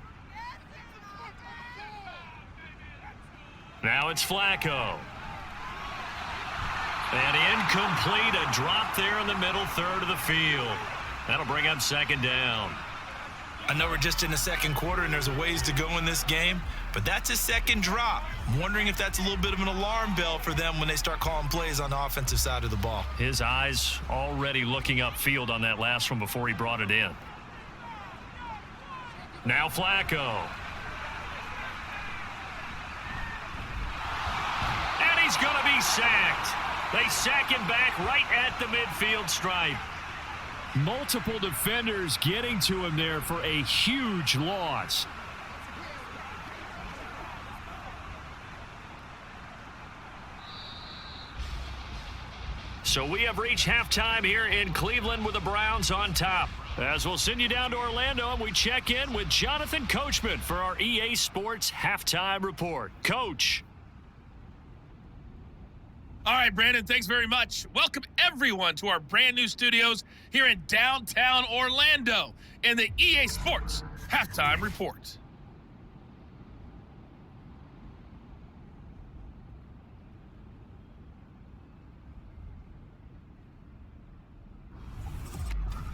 Now it's Flacco. And incomplete, a drop there in the middle third of the field. That'll bring up second down. I know we're just in the second quarter and there's a ways to go in this game, but that's a second drop. I'm wondering if that's a little bit of an alarm bell for them when they start calling plays on the offensive side of the ball. His eyes already looking upfield on that last one before he brought it in. Now Flacco. And he's going to be sacked. They sack him back right at the midfield stripe. Multiple defenders getting to him there for a huge loss. So we have reached halftime here in Cleveland with the Browns on top. As we'll send you down to Orlando and we check in with Jonathan Coachman for our EA Sports Halftime Report. Coach. All right, Brandon, thanks very much. Welcome, everyone, to our brand new studios here in downtown Orlando in the EA Sports Halftime Report.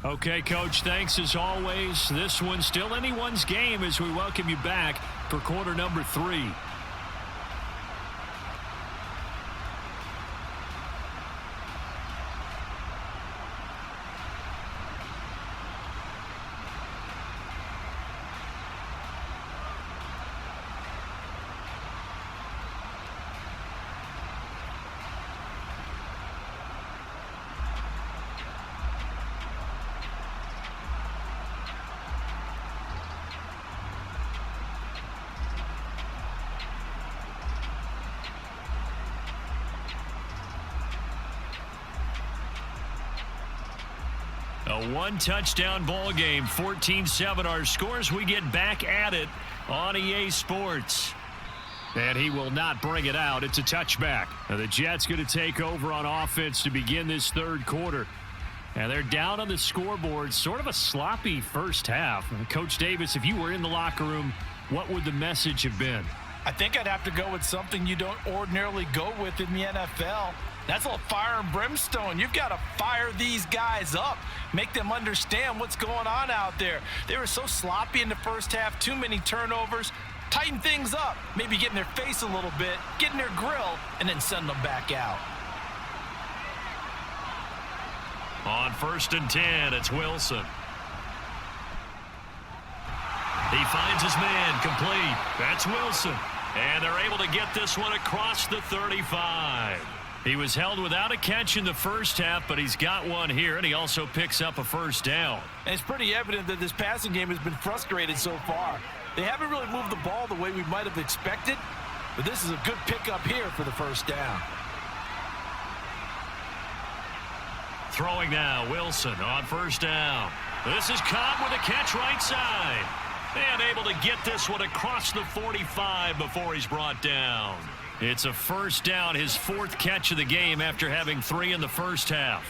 Okay, Coach, thanks as always. This one's still anyone's game as we welcome you back for quarter number 3. A one-touchdown ball game, 14-7 our scores. We get back at it on EA Sports. And he will not bring it out. It's a touchback. Now the Jets going to take over on offense to begin this third quarter. And they're down on the scoreboard. Sort of a sloppy first half. Coach Davis, if you were in the locker room, what would the message have been? I think I'd have to go with something you don't ordinarily go with in the NFL. That's a little fire and brimstone. You've got to fire these guys up. Make them understand what's going on out there. They were so sloppy in the first half. Too many turnovers. Tighten things up. Maybe get in their face a little bit. Get in their grill. And then send them back out. On 1st and 10, it's Wilson. He finds his man complete. That's Wilson. And they're able to get this one across the 35. He was held without a catch in the first half, but he's got one here, and he also picks up a first down. And it's pretty evident that this passing game has been frustrated so far. They haven't really moved the ball the way we might have expected, but this is a good pickup here for the first down. Throwing now, Wilson on 1st down. This is Cobb with a catch right side. And able to get this one across the 45 before he's brought down. It's a first down, his 4th catch of the game after having 3 in the first half.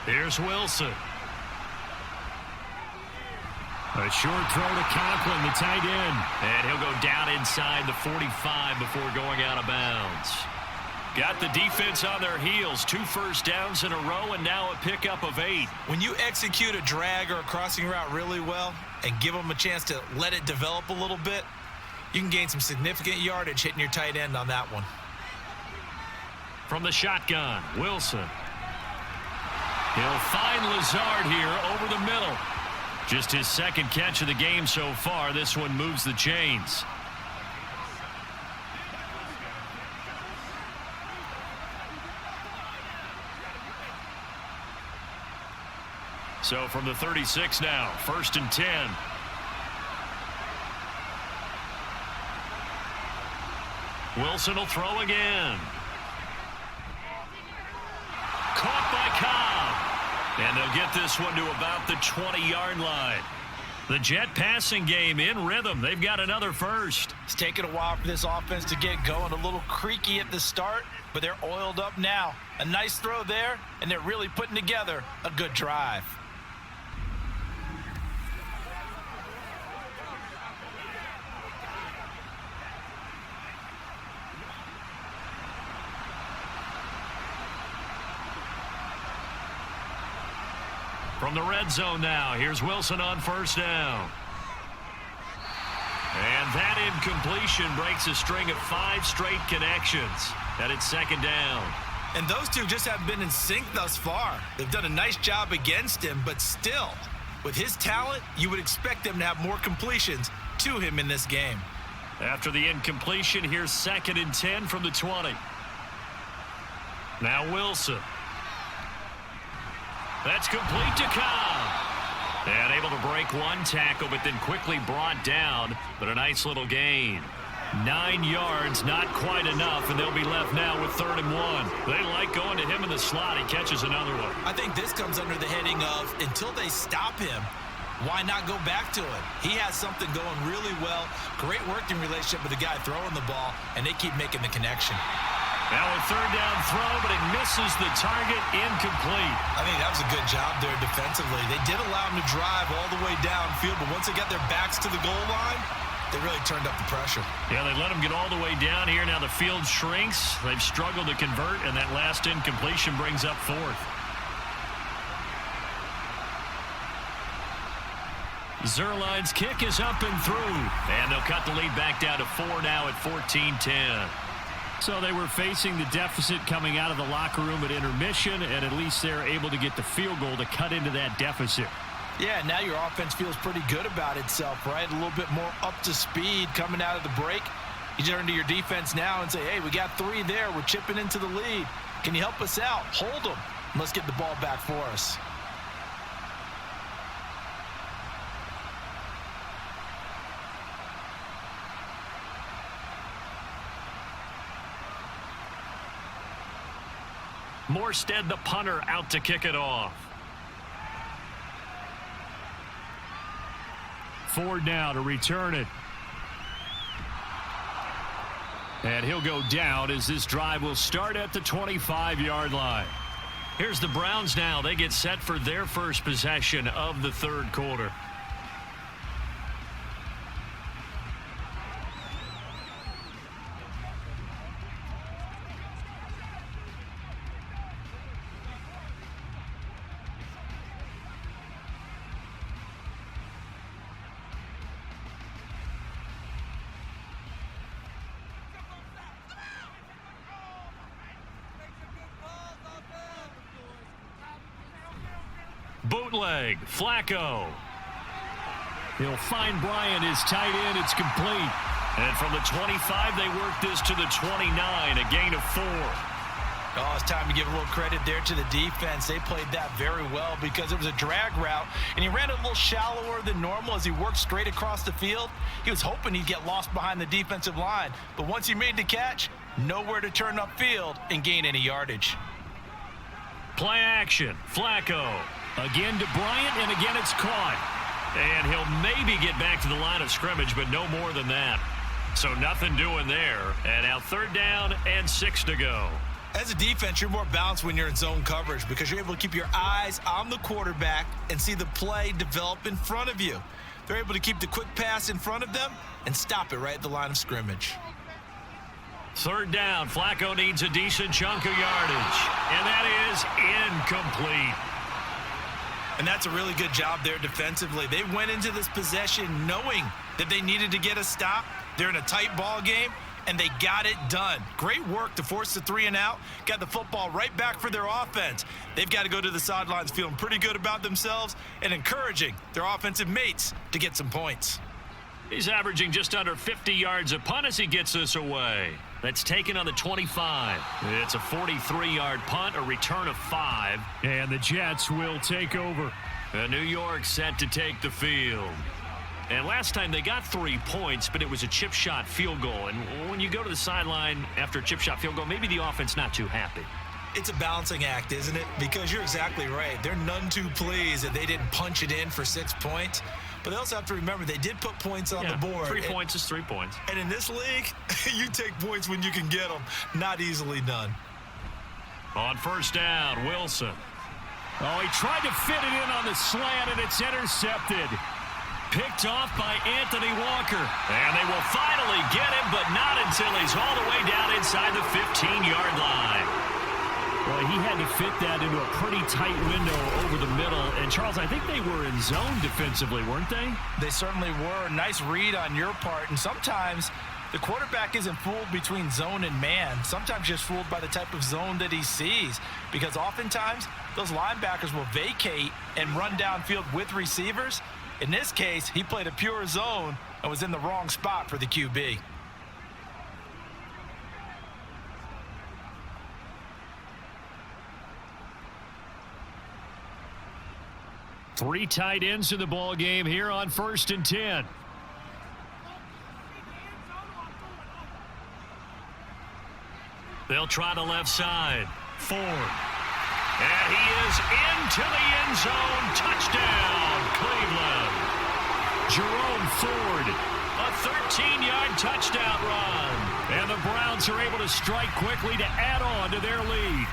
Here's Wilson. A short throw to Conklin, the tight end. And he'll go down inside the 45 before going out of bounds. Got the defense on their heels. 2 first downs in a row, and now a pickup of 8. When you execute a drag or a crossing route really well and give them a chance to let it develop a little bit, you can gain some significant yardage hitting your tight end on that one. From the shotgun, Wilson. He'll find Lazard here over the middle. Just his 2nd catch of the game so far. This one moves the chains. So from the 36 now, 1st and 10. Wilson will throw again. Caught by Cobb. And they'll get this one to about the 20-yard line. The Jet passing game in rhythm. They've got another first. It's taken a while for this offense to get going. A little creaky at the start, but they're oiled up now. A nice throw there, and they're really putting together a good drive. From the red zone now, here's Wilson on 1st down. And that incompletion breaks a string of 5 straight connections. And it's 2nd down. And those two just haven't been in sync thus far. They've done a nice job against him, but still, with his talent, you would expect them to have more completions to him in this game. After the incompletion, here's 2nd and 10 from the 20. Now Wilson. That's complete to Cobb. And able to break one tackle, but then quickly brought down. But a nice little gain. 9 yards, not quite enough, and they'll be left now with 3rd and 1. They like going to him in the slot. He catches another one. I think this comes under the heading of, until they stop him, why not go back to it? He has something going really well. Great working relationship with the guy throwing the ball, and they keep making the connection. Now a 3rd down throw, but it misses the target, incomplete. I think that was a good job there defensively. They did allow him to drive all the way downfield, but once they got their backs to the goal line, They really turned up the pressure. Yeah, they let them get all the way down here. Now the field shrinks. They've struggled to convert, and that last incompletion brings up fourth. Zerline's kick is up and through. And they'll cut the lead back down to 4 now at 14-10. So they were facing the deficit coming out of the locker room at intermission, and at least they're able to get the field goal to cut into that deficit. Yeah, now your offense feels pretty good about itself, right? A little bit more up to speed coming out of the break. You turn to your defense now and say, hey, we got 3 there. We're chipping into the lead. Can you help us out? Hold them. Let's get the ball back for us. Morstead, the punter, out to kick it off. Ford now to return it. And he'll go down as this drive will start at the 25-yard line. Here's the Browns now. They get set for their first possession of the third quarter. Bootleg, Flacco. He'll find Bryant, his tight end. It's complete. And from the 25, they work this to the 29, a gain of 4. Oh, it's time to give a little credit there to the defense. They played that very well because it was a drag route, and he ran a little shallower than normal as he worked straight across the field. He was hoping he'd get lost behind the defensive line, but once he made the catch, nowhere to turn upfield and gain any yardage. Play action, Flacco. Again to Bryant, and again it's caught. And he'll maybe get back to the line of scrimmage, but no more than that. So nothing doing there. And now 3rd down and 6 to go. As a defense, you're more balanced when you're in zone coverage because you're able to keep your eyes on the quarterback and see the play develop in front of you. They're able to keep the quick pass in front of them and stop it right at the line of scrimmage. 3rd down. Flacco needs a decent chunk of yardage. And that is incomplete. And that's a really good job there defensively. They went into this possession knowing that they needed to get a stop. They're in a tight ball game, and they got it done. Great work to force the 3 and out. Got the football right back for their offense. They've got to go to the sidelines feeling pretty good about themselves and encouraging their offensive mates to get some points. He's averaging just under 50 yards a punt as he gets this away. That's taken on the 25. It's a 43-yard punt, a return of 5. And the Jets will take over. New York set to take the field. And last time they got 3 points, but it was a chip shot field goal. And when you go to the sideline after a chip shot field goal, maybe the offense not too happy. It's a balancing act, isn't it? Because you're exactly right. They're none too pleased that they didn't punch it in for 6 points. But they also have to remember they did put points on the board. 3 points is 3 points. And in this league, you take points when you can get them. Not easily done. On 1st down, Wilson. Oh, he tried to fit it in on the slant, and it's intercepted. Picked off by Anthony Walker. And they will finally get him, but not until he's all the way down inside the 15-yard line. Well, he had to fit that into a pretty tight window over the middle. And, Charles, I think they were in zone defensively, weren't they? They certainly were. Nice read on your part. And sometimes the quarterback isn't fooled between zone and man. Sometimes just fooled by the type of zone that he sees. Because oftentimes those linebackers will vacate and run downfield with receivers. In this case, he played a pure zone and was in the wrong spot for the QB. Three tight ends in the ball game here on 1st and 10. They'll try the left side. Ford. And he is into the end zone. Touchdown, Cleveland. Jerome Ford, a 13-yard touchdown run. And the Browns are able to strike quickly to add on to their lead.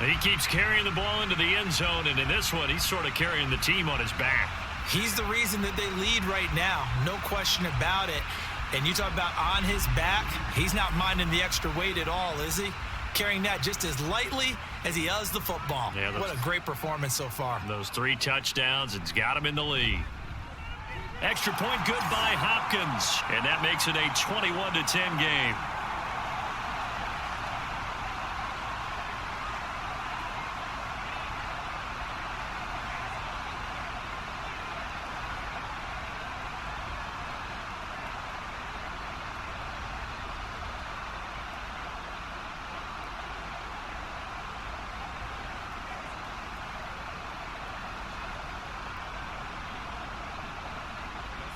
He keeps carrying the ball into the end zone, and in this one, he's sort of carrying the team on his back. He's the reason that they lead right now. No question about it. And you talk about on his back, he's not minding the extra weight at all, is he? Carrying that just as lightly as he does the football. Yeah, what a great performance so far. Those 3 touchdowns, it's got him in the lead. Extra point good by Hopkins, and that makes it a 21-10 game.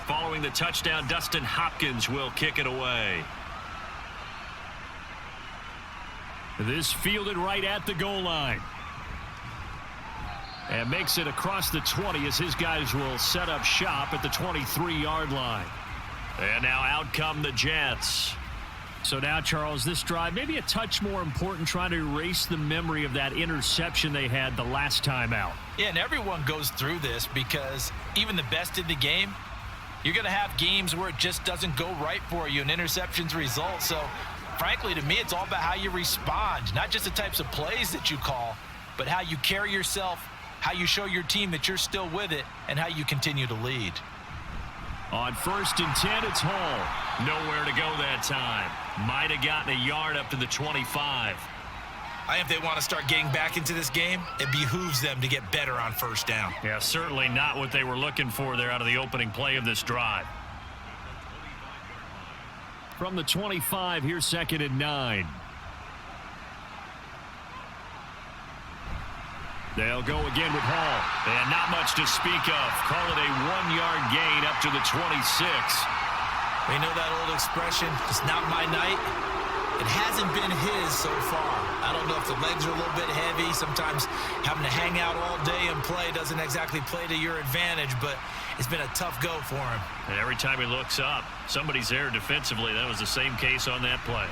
Following the touchdown, Dustin Hopkins will kick it away. This fielded right at the goal line. And makes it across the 20 as his guys will set up shop at the 23-yard line. And now out come the Jets. So now, Charles, this drive maybe a touch more important, trying to erase the memory of that interception they had the last time out. Yeah, and everyone goes through this because even the best in the game, you're going to have games where it just doesn't go right for you, and interceptions result. So, frankly, to me, it's all about how you respond, not just the types of plays that you call, but how you carry yourself, how you show your team that you're still with it, and how you continue to lead. On 1st and 10, it's Hall. Nowhere to go that time. Might have gotten a yard up to the 25. I think if they want to start getting back into this game, it behooves them to get better on 1st down. Yeah, certainly not what they were looking for there out of the opening play of this drive. From the 25, here's 2nd and 9. They'll go again with Hall. And not much to speak of. Call it a 1-yard gain up to the 26. We know that old expression, it's not my night. It hasn't been his so far. I don't know if the legs are a little bit heavy. Sometimes having to hang out all day and play doesn't exactly play to your advantage, but it's been a tough go for him. And every time he looks up, somebody's there defensively. That was the same case on that play.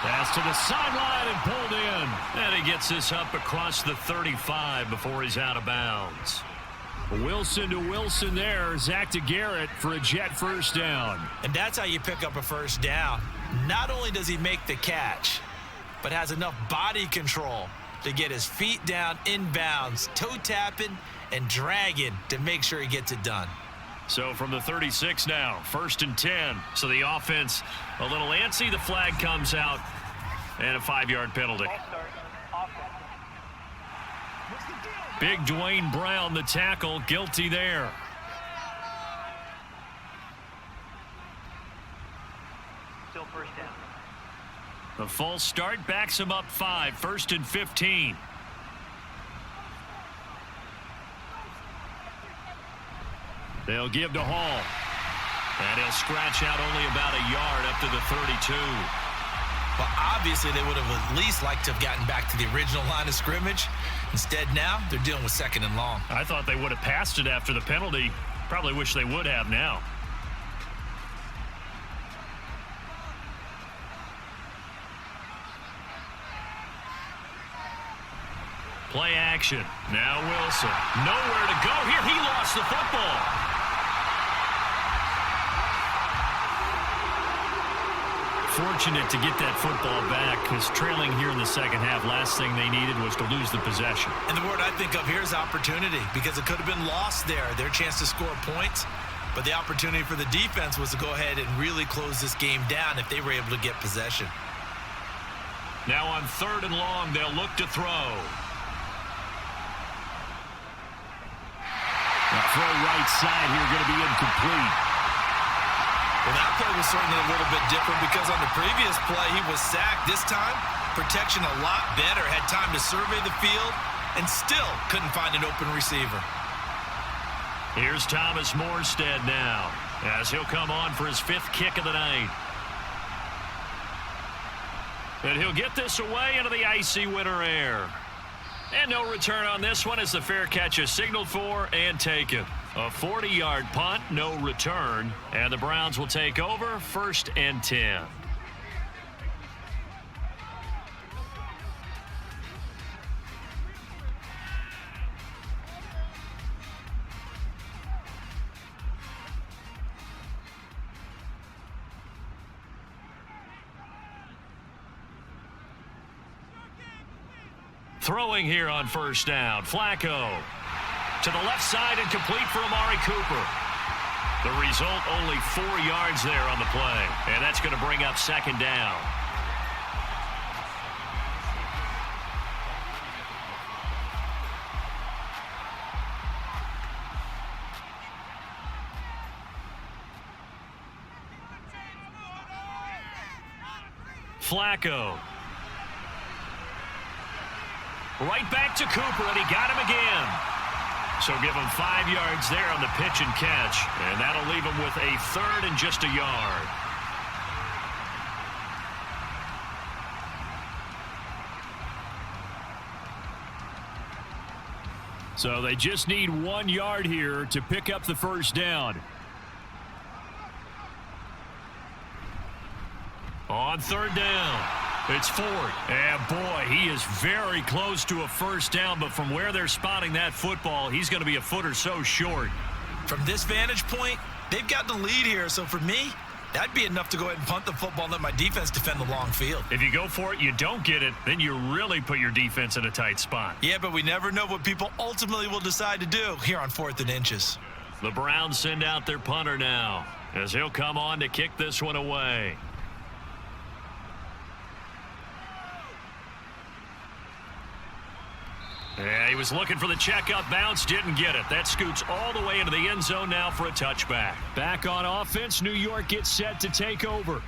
Pass to the sideline and pulled in. And he gets this up across the 35 before he's out of bounds. Wilson to Wilson there. Zach to Garrett for a Jet 1st down. And that's how you pick up a 1st down. Not only does he make the catch, but has enough body control to get his feet down inbounds, toe tapping and dragging to make sure he gets it done. So from the 36 now, 1st and 10. So the offense a little antsy. The flag comes out and a 5-yard penalty. Big Dwayne Brown, the tackle, guilty there. Still 1st down. The false start backs him up 5, 1st and 15. They'll give to Hall. And he'll scratch out only about a yard up to the 32. Well, obviously, they would have at least liked to have gotten back to the original line of scrimmage. Instead, now, they're dealing with 2nd and long. I thought they would have passed it after the penalty. Probably wish they would have now. Play action. Now Wilson. Nowhere to go here. He lost the football. Fortunate to get that football back, because trailing here in the 2nd half, last thing they needed was to lose the possession. And the word I think of here is opportunity, because it could have been lost there, their chance to score points. But the opportunity for the defense was to go ahead and really close this game down if they were able to get possession. Now on 3rd and long, they'll look to throw. The throw right side here going to be incomplete. Well, that play was certainly a little bit different because on the previous play, he was sacked. This time, protection a lot better. Had time to survey the field and still couldn't find an open receiver. Here's Thomas Morstead now as he'll come on for his 5th kick of the night. And he'll get this away into the icy winter air. And no return on this one as the fair catch is signaled for and taken. A 40-yard punt, no return, and the Browns will take over 1st and 10. Throwing here on first down. Flacco to the left side and complete for Amari Cooper. The result, only 4 yards there on the play. And that's going to bring up second down. Flacco. Right back to Cooper, and he got him again. So give him 5 yards there on the pitch and catch, and that'll leave him with a 3rd and just a yard. So they just need 1 yard here to pick up the first down. On third down, it's Ford. And boy, he is very close to a first down, but from where they're spotting that football, he's going to be a foot or so short. From this vantage point, they've got the lead here, so for me, that'd be enough to go ahead and punt the football and let my defense defend the long field. If you go for it, you don't get it, then you really put your defense in a tight spot. Yeah, but we never know what people ultimately will decide to do here on 4th and inches. The Browns send out their punter now, as he'll come on to kick this one away. Yeah, he was looking for the checkup bounce, didn't get it. That scoots all the way into the end zone now for a touchback. Back on offense, New York gets set to take over.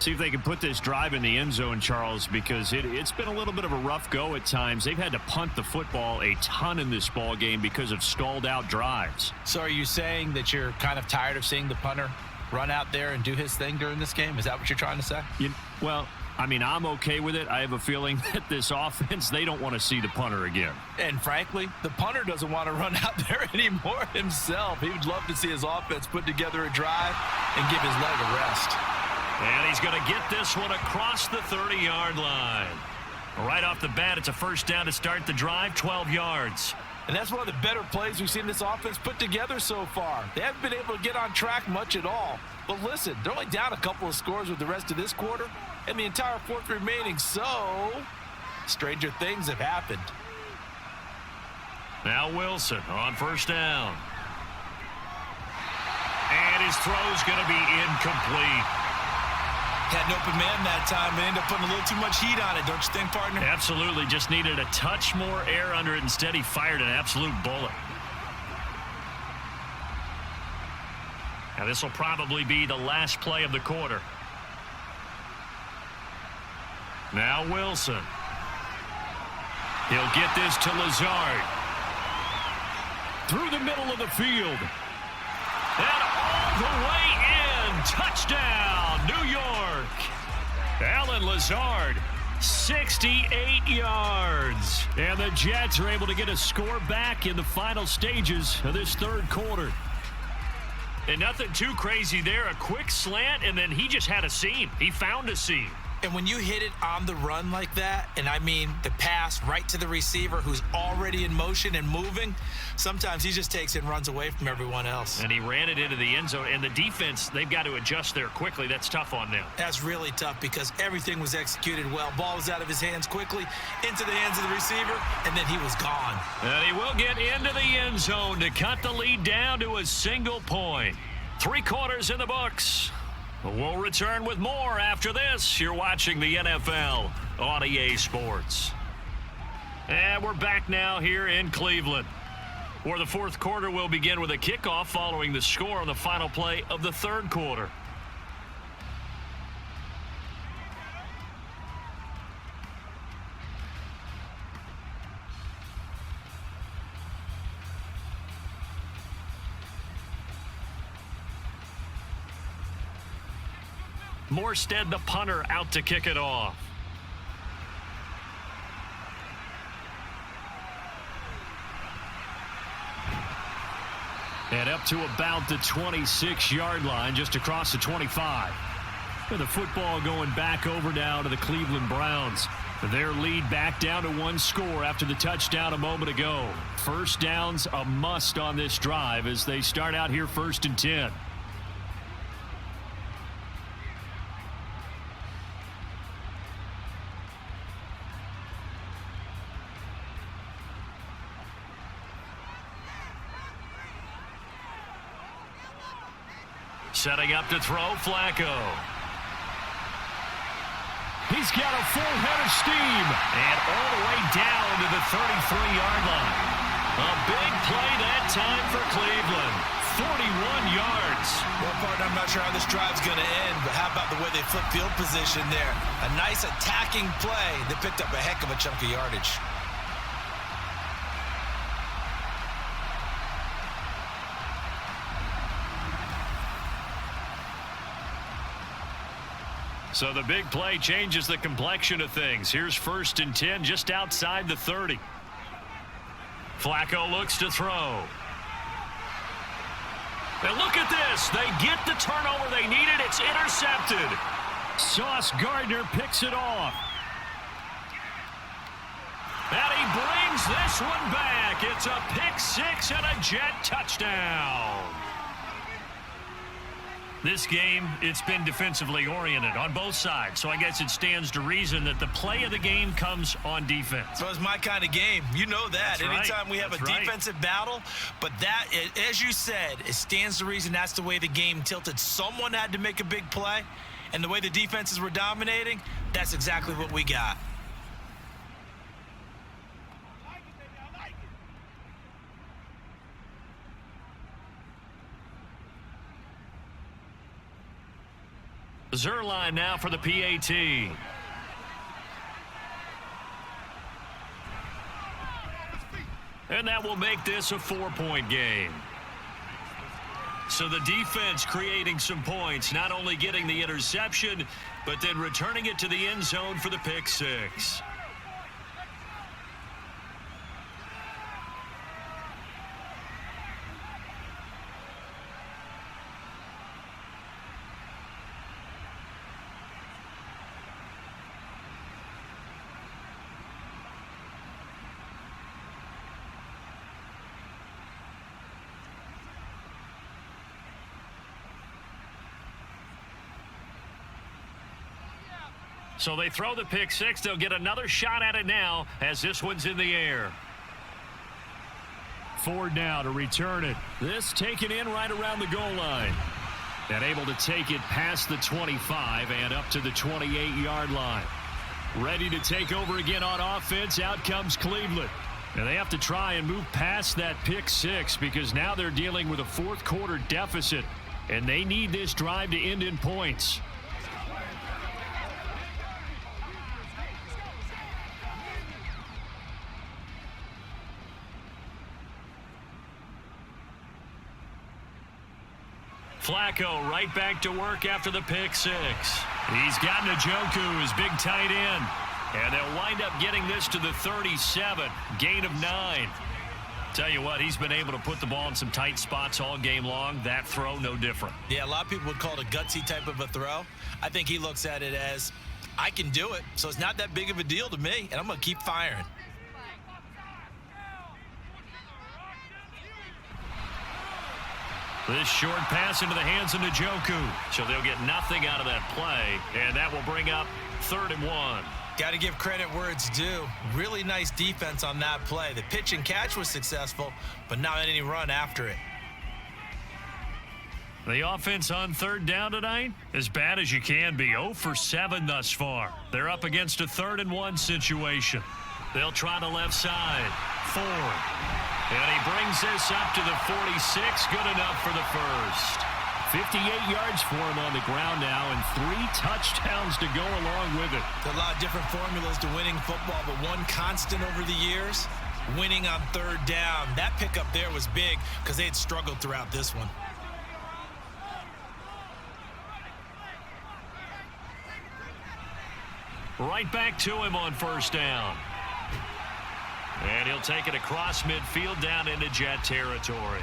See if they can put this drive in the end zone, Charles, because it's been a little bit of a rough go at times. They've had to punt the football a ton in this ball game because of stalled out drives. So are you saying that you're kind of tired of seeing the punter run out there and do his thing during this game? Is that what you're trying to say? Well, I mean, I'm okay with it. I have a feeling that this offense, they don't want to see the punter again. And frankly, the punter doesn't want to run out there anymore himself. He would love to see his offense put together a drive and give his leg a rest. And he's going to get this one across the 30-yard line. Right off the bat, it's a first down to start the drive, 12 yards. And that's one of the better plays we've seen this offense put together so far. They haven't been able to get on track much at all. But listen, they're only down a couple of scores with the rest of this quarter and the entire 4th remaining, so stranger things have happened. Now Wilson on first down. And his throw's going to be incomplete. Had an open man that time and ended up putting a little too much heat on it, don't you think, partner? Absolutely. Just needed a touch more air under it. Instead, he fired an absolute bullet. Now, this will probably be the last play of the quarter. Now Wilson. He'll get this to Lazard. Through the middle of the field. And all the way in. Touchdown, New York. Alan Lazard, 68 yards. And the Jets are able to get a score back in the final stages of this third quarter. And nothing too crazy there. A quick slant, and then he just had a seam. He found a seam. And when you hit it on the run like that, and I mean the pass right to the receiver who's already in motion and moving, sometimes he just takes it and runs away from everyone else. And he ran it into the end zone. And the defense, they've got to adjust there quickly. That's tough on them. That's really tough because everything was executed well. Ball was out of his hands quickly, into the hands of the receiver, and then he was gone. And he will get into the end zone to cut the lead down to a single point. 3 quarters in the books. We'll return with more after this. You're watching the NFL on EA Sports. And we're back now here in Cleveland, where the fourth quarter will begin with a kickoff following the score on the final play of the third quarter. Morstead, the punter, out to kick it off. And up to about the 26-yard line, just across the 25. With the football going back over now to the Cleveland Browns. Their lead back down to 1 score after the touchdown a moment ago. First down's a must on this drive as they start out here 1st and 10. Setting up to throw, Flacco. He's got a full head of steam. And all the way down to the 33-yard line. A big play that time for Cleveland. 41 yards. Well, partner, I'm not sure how this drive's going to end, but how about the way they flip field position there? A nice attacking play that picked up a heck of a chunk of yardage. So the big play changes the complexion of things. Here's 1st and 10 just outside the 30. Flacco looks to throw. And look at this. They get the turnover they needed. It's intercepted. Sauce Gardner picks it off. And he brings this one back. It's a pick six and a Jet touchdown. This game, it's been defensively oriented on both sides, so I guess it stands to reason that the play of the game comes on defense. So it's my kind of game. You know that. That's Anytime right. we have That's a right. defensive battle, but that, as you said, it stands to reason that's the way the game tilted. Someone had to make a big play, and the way the defenses were dominating, that's exactly what we got. Zerline now for the PAT. And that will make this a 4-point game. So the defense creating some points, not only getting the interception, but then returning it to the end zone for the pick six. So they throw the pick six. They'll get another shot at it now as this one's in the air. Ford now to return it. This taken in right around the goal line. And able to take it past the 25 and up to the 28-yard line. Ready to take over again on offense. Out comes Cleveland. And they have to try and move past that pick six because now they're dealing with a fourth-quarter deficit. And they need this drive to end in points. Flacco right back to work after the pick six. He's got Njoku, his big tight end. And they'll wind up getting this to the 37. Gain of 9. Tell you what, he's been able to put the ball in some tight spots all game long. That throw, no different. Yeah, a lot of people would call it a gutsy type of a throw. I think he looks at it as, I can do it, so it's not that big of a deal to me, and I'm going to keep firing. This short pass into the hands of Njoku. So they'll get nothing out of that play, and that will bring up 3rd and 1. Got to give credit where it's due. Really nice defense on that play. The pitch and catch was successful, but not any run after it. The offense on 3rd down tonight, as bad as you can be. 0 for 7 thus far. They're up against a 3rd and 1 situation. They'll try the left side. Ford. And he brings this up to the 46. Good enough for the first. 58 yards for him on the ground now and 3 touchdowns to go along with it. There's a lot of different formulas to winning football, but one constant over the years, winning on 3rd down. That pickup there was big because they had struggled throughout this one. Right back to him on 1st down. And he'll take it across midfield down into Jet territory.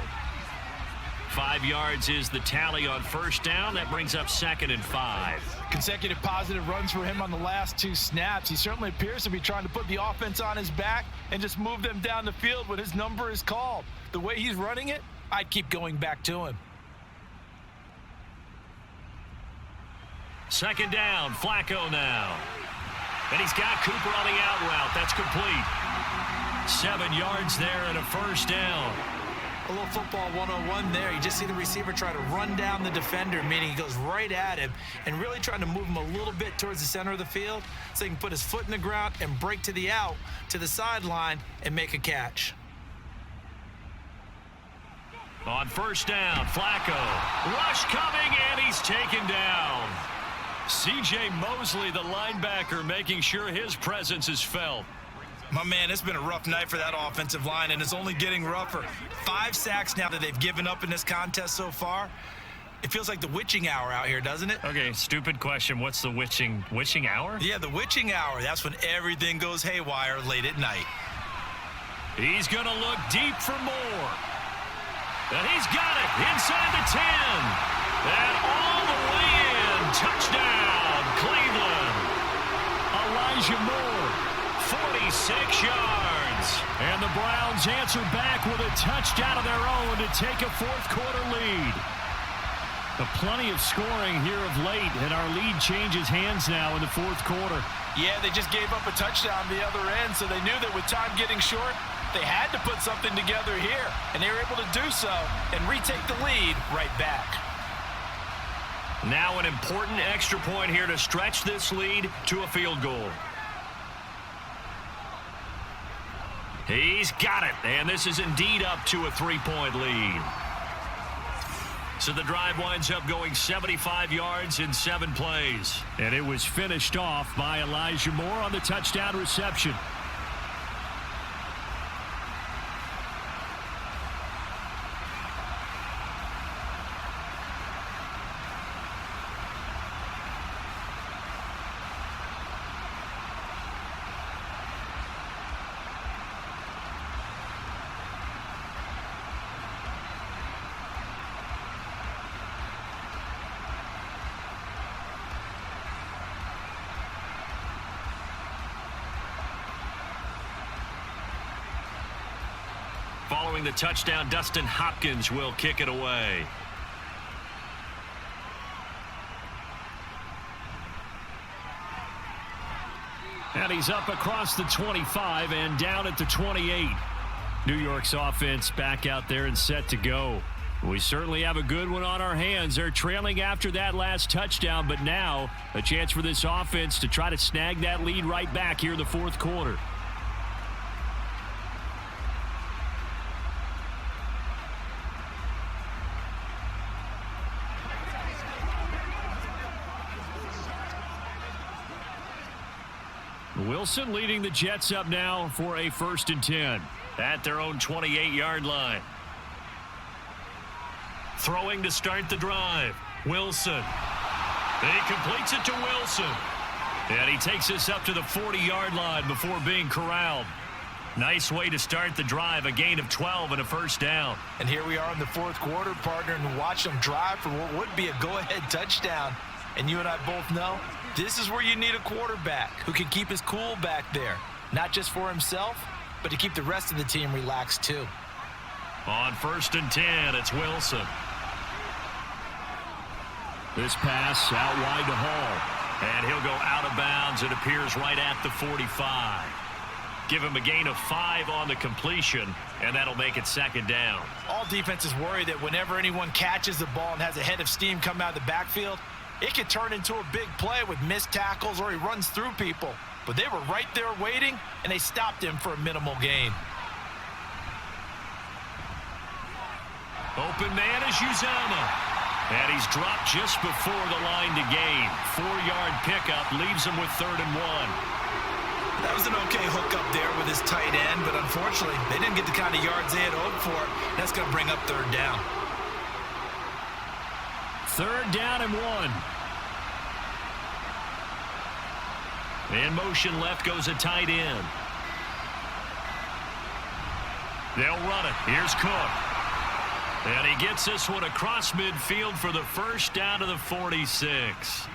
5 yards is the tally on 1st down. That brings up 2nd and 5. Consecutive positive runs for him on the last 2 snaps. He certainly appears to be trying to put the offense on his back and just move them down the field when his number is called. The way he's running it, I'd keep going back to him. 2nd down, Flacco now. And he's got Cooper on the out route. That's complete. 7 yards there and a 1st down. A little football 101 there. You just see the receiver try to run down the defender, meaning he goes right at him and really trying to move him a little bit towards the center of the field so he can put his foot in the ground and break to the out, to the sideline, and make a catch. On first down, Flacco. Rush coming, and he's taken down. C.J. Mosley, the linebacker, making sure his presence is felt. My man, it's been a rough night for that offensive line, and it's only getting rougher. 5 sacks now that they've given up in this contest so far. It feels like the witching hour out here, doesn't it? Okay, stupid question. What's the witching hour? Yeah, the witching hour. That's when everything goes haywire late at night. He's going to look deep for more. And he's got it inside the 10. And all the way in. Touchdown, Cleveland. Elijah Moore, 46 yards. And the Browns answer back with a touchdown of their own to take a fourth-quarter lead. Plenty of scoring here of late, and our lead changes hands now in the fourth quarter. Yeah, they just gave up a touchdown the other end, so they knew that with time getting short, they had to put something together here, and they were able to do so and retake the lead right back. Now an important extra point here to stretch this lead to a field goal. He's got it, and this is indeed up to a 3-point lead. So the drive winds up going 75 yards in 7 plays. And it was finished off by Elijah Moore on the touchdown reception. Following the touchdown, Dustin Hopkins will kick it away. And he's up across the 25 and down at the 28. New York's offense back out there and set to go. We certainly have a good one on our hands. They're trailing after that last touchdown, but now a chance for this offense to try to snag that lead right back here in the fourth quarter. Wilson leading the Jets up now for a 1st and 10 at their own 28-yard line. Throwing to start the drive. Wilson. He completes it to Wilson. And he takes this up to the 40-yard line before being corralled. Nice way to start the drive. A gain of 12 and a 1st down. And here we are in the fourth quarter, partner, and watch them drive for what would be a go-ahead touchdown. And you and I both know this is where you need a quarterback who can keep his cool back there. Not just for himself, but to keep the rest of the team relaxed too. On 1st and 10, it's Wilson. This pass out wide to Hall. And he'll go out of bounds. It appears right at the 45. Give him a gain of 5 on the completion, and that'll make it 2nd down. All defenses worry that whenever anyone catches the ball and has a head of steam come out of the backfield, it could turn into a big play with missed tackles or he runs through people. But they were right there waiting, and they stopped him for a minimal gain. Open man is Uzama. And he's dropped just before the line to gain. 4-yard pickup leaves him with 3rd and 1. That was an okay hookup there with his tight end, but unfortunately, they didn't get the kind of yards they had hoped for. That's going to bring up 3rd down. 3rd down and 1. In motion left goes a tight end. They'll run it. Here's Cook. And he gets this one across midfield for the 1st down to the 46.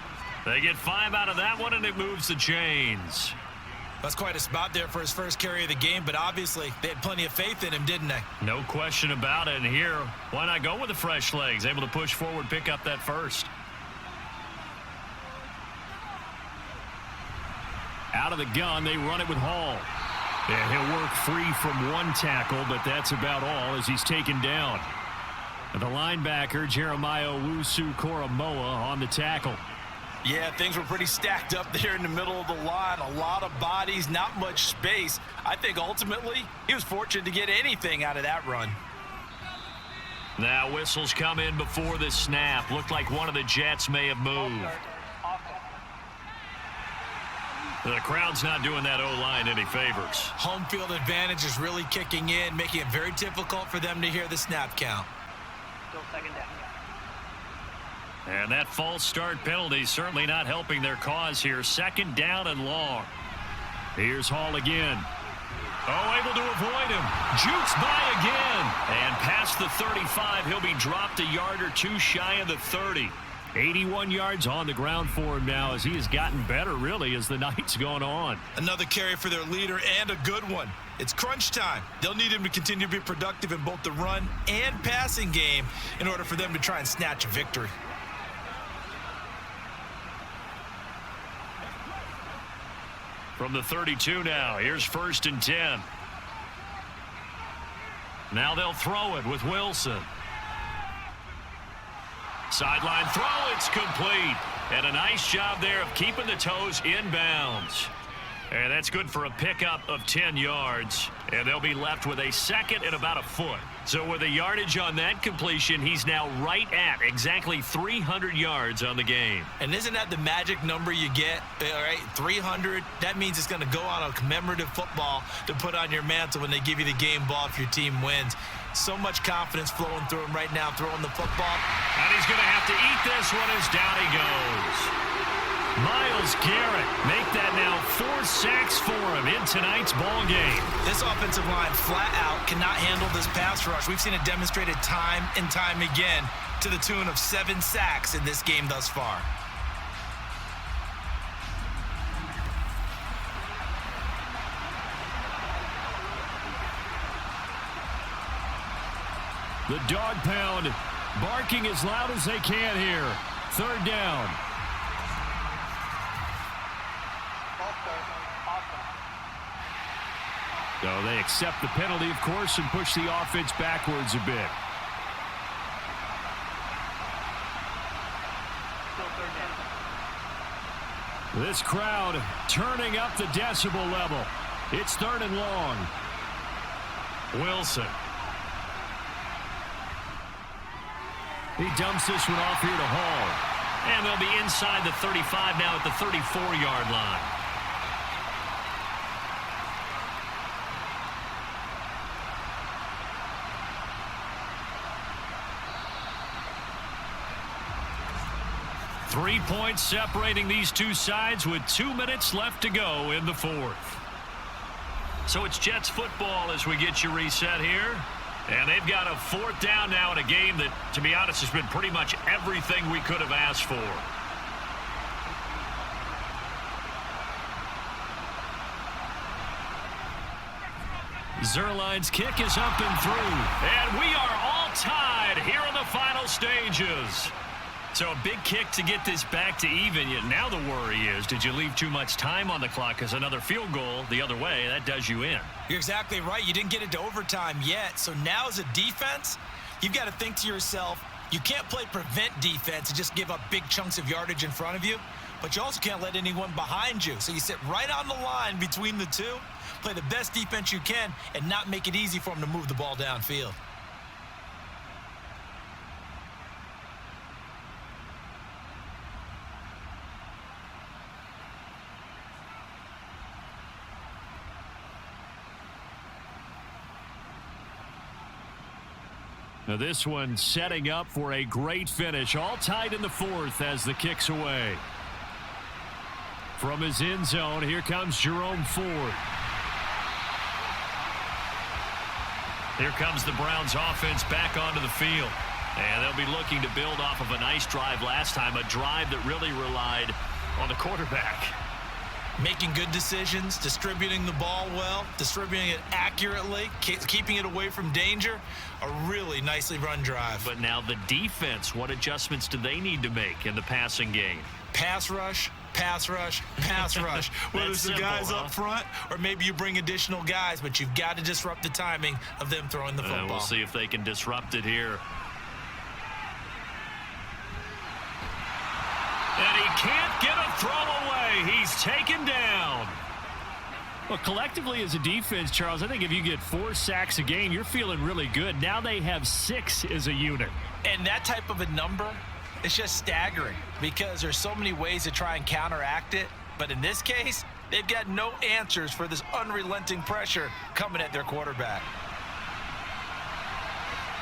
They get 5 out of that one, and it moves the chains. That's quite a spot there for his first carry of the game, but obviously they had plenty of faith in him, didn't they? No question about it. And here, why not go with the fresh legs? Able to push forward, pick up that 1st. Out of the gun, they run it with Hall. And he'll work free from one tackle, but that's about all as he's taken down. The linebacker, Jeremiah Owusu-Koramoah, on the tackle. Yeah, things were pretty stacked up there in the middle of the line. A lot of bodies, not much space. I think ultimately he was fortunate to get anything out of that run. Now whistles come in before the snap. Looked like one of the Jets may have moved. The crowd's not doing that O-line any favors. Home field advantage is really kicking in, making it very difficult for them to hear the snap count. Still second down. And that false start penalty certainly not helping their cause here. Second down and long. Here's Hall again. Oh, able to avoid him. Jukes by again. And past the 35, he'll be dropped a yard or two shy of the 30. 81 yards on the ground for him now as he has gotten better, really, as the night's gone on. Another carry for their leader and a good one. It's crunch time. They'll need him to continue to be productive in both the run and passing game in order for them to try and snatch a victory. From the 32 now, here's 1st and 10. Now they'll throw it with Wilson. Sideline throw, it's complete. And a nice job there of keeping the toes inbounds. And that's good for a pickup of 10 yards. And they'll be left with a second and about a foot. So with a yardage on that completion, he's now right at exactly 300 yards on the game. And isn't that the magic number you get? All right, 300. That means it's going to go on a commemorative football to put on your mantle when they give you the game ball if your team wins. So much confidence flowing through him right now, throwing the football. And he's going to have to eat this one as down he goes. Myles Garrett make that now 4 sacks for him in tonight's ball game. This offensive line flat out cannot handle this pass rush. We've seen it demonstrated time and time again to the tune of 7 sacks in this game thus far. The dog pound barking as loud as they can here. 3rd down. So they accept the penalty, of course, and push the offense backwards a bit. Still third down. This crowd turning up the decibel level. It's 3rd and long. Wilson. He dumps this one off here to Hall. And they'll be inside the 35 now at the 34-yard line. Three points separating these two sides with 2 minutes left to go in the 4th. So it's Jets football as we get you reset here. And they've got a 4th down now in a game that, to be honest, has been pretty much everything we could have asked for. Zerline's kick is up and through. And we are all tied here in the final stages. So a big kick to get this back to even. Yet now the worry is, did you leave too much time on the clock? Because another field goal the other way, that does you in. You're exactly right. You didn't get it to overtime yet. So now as a defense, you've got to think to yourself, you can't play prevent defense and just give up big chunks of yardage in front of you. But you also can't let anyone behind you. So you sit right on the line between the two, play the best defense you can, and not make it easy for them to move the ball downfield. Now this one setting up for a great finish. All tied in the 4th as the kick's away. From his end zone, here comes Jerome Ford. Here comes the Browns offense back onto the field. And they'll be looking to build off of a nice drive last time, a drive that really relied on the quarterback. Making good decisions, distributing the ball well, distributing it accurately, keeping it away from danger. A really nicely run drive. But now the defense, what adjustments do they need to make in the passing game? Pass rush, pass rush, whether it's the guys up front or maybe you bring additional guys, but you've got to disrupt the timing of them throwing the football. We'll see if they can disrupt it here. And he can't get a throw away. He's taken down. Well, collectively as a defense, Charles, I think if you get 4 sacks a game, you're feeling really good. Now they have 6 as a unit. And that type of a number, it's just staggering because there's so many ways to try and counteract it. But in this case, they've got no answers for this unrelenting pressure coming at their quarterback.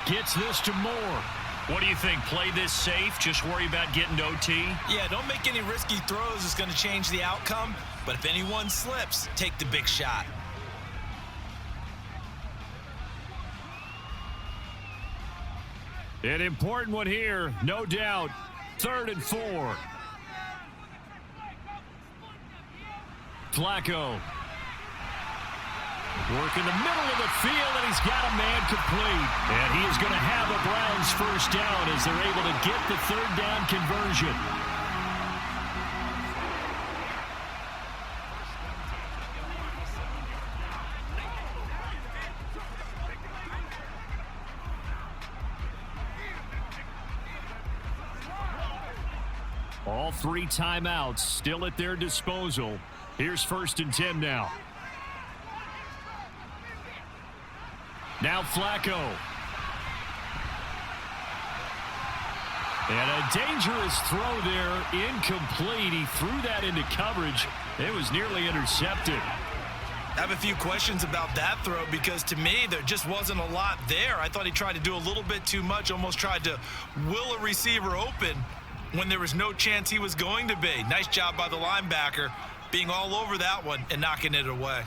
Gets this to Moore. What do you think? Play this safe? Just worry about getting to OT? Yeah, don't make any risky throws. It's going to change the outcome. But if anyone slips, take the big shot. An important one here, no doubt. 3rd and 4. Flacco. Working the middle of the field, and he's got a man complete. And he is going to have the Browns first down as they're able to get the 3rd down conversion. All 3 timeouts still at their disposal. Here's 1st and 10 now. Now Flacco. And a dangerous throw there, incomplete. He threw that into coverage. It was nearly intercepted. I have a few questions about that throw because to me there just wasn't a lot there. I thought he tried to do a little bit too much, almost tried to will a receiver open when there was no chance he was going to be. Nice job by the linebacker being all over that one and knocking it away.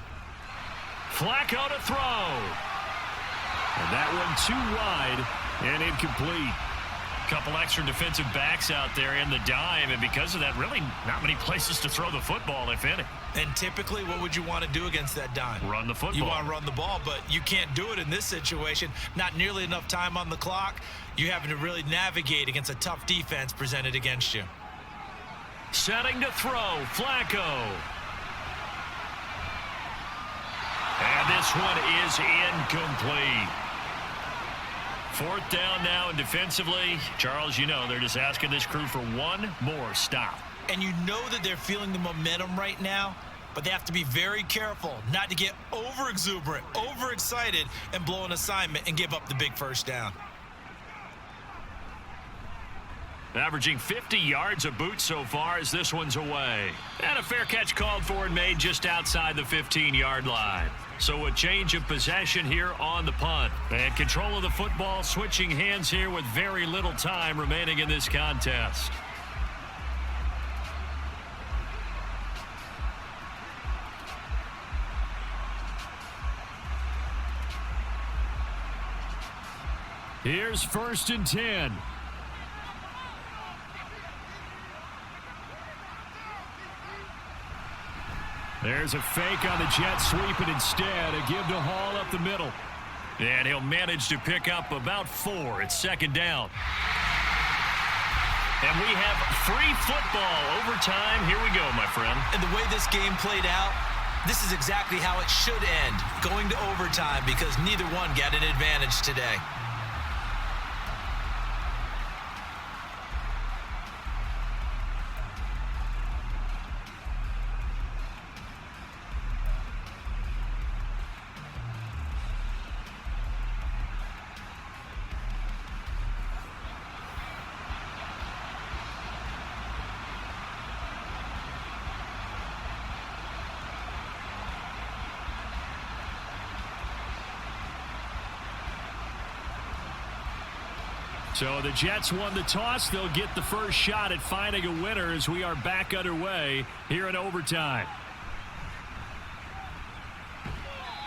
Flacco to throw. And that one too wide and incomplete. Couple extra defensive backs out there in the dime, and because of that, really not many places to throw the football, if any. And typically, what would you want to do against that dime? Run the football. You want to run the ball, but you can't do it in this situation. Not nearly enough time on the clock. You're having to really navigate against a tough defense presented against you. Setting to throw, Flacco. And this one is incomplete. 4th down now, and defensively, Charles, you know, they're just asking this crew for one more stop. And you know that they're feeling the momentum right now, but they have to be very careful not to get over-exuberant, overexcited, and blow an assignment and give up the big 1st down. Averaging 50 yards a boot so far as this one's away. And a fair catch called for and made just outside the 15-yard line. So a change of possession here on the punt. And control of the football switching hands here with very little time remaining in this contest. Here's 1st and 10. There's a fake on the jet sweep, and instead a give to Hall up the middle. And he'll manage to pick up about 4. It's 2nd down. And we have free football overtime. Here we go, my friend. And the way this game played out, this is exactly how it should end, going to overtime, because neither one got an advantage today. So the Jets won the toss. They'll get the first shot at finding a winner as we are back underway here in overtime.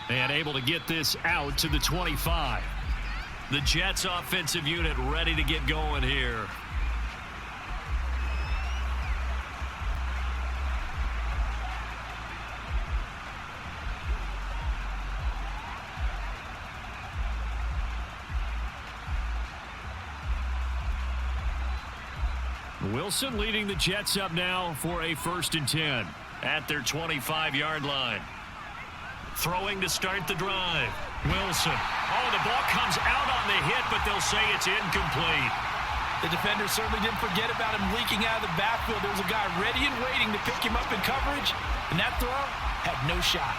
And able to get this out to the 25. The Jets offensive unit ready to get going here. Wilson leading the Jets up now for a 1st and 10 at their 25-yard line. Throwing to start the drive. Wilson. Oh, the ball comes out on the hit, but they'll say it's incomplete. The defender certainly didn't forget about him leaking out of the backfield. There was a guy ready and waiting to pick him up in coverage, and that throw had no shot.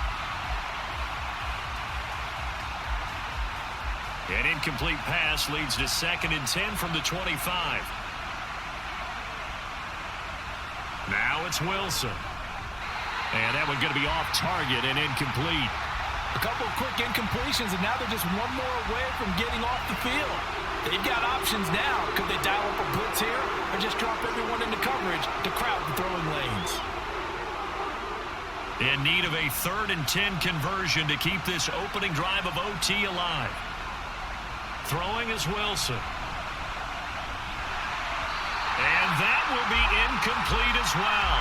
An incomplete pass leads to 2nd and 10 from the 25. Now it's Wilson. And that one's going to be off target and incomplete. A couple of quick incompletions, and now they're just one more away from getting off the field. They've got options now. Could they dial up a blitz here or just drop everyone into coverage to crowd the throwing lanes? In need of a 3rd and 10 conversion to keep this opening drive of OT alive. Throwing is Wilson. And that will be incomplete as well.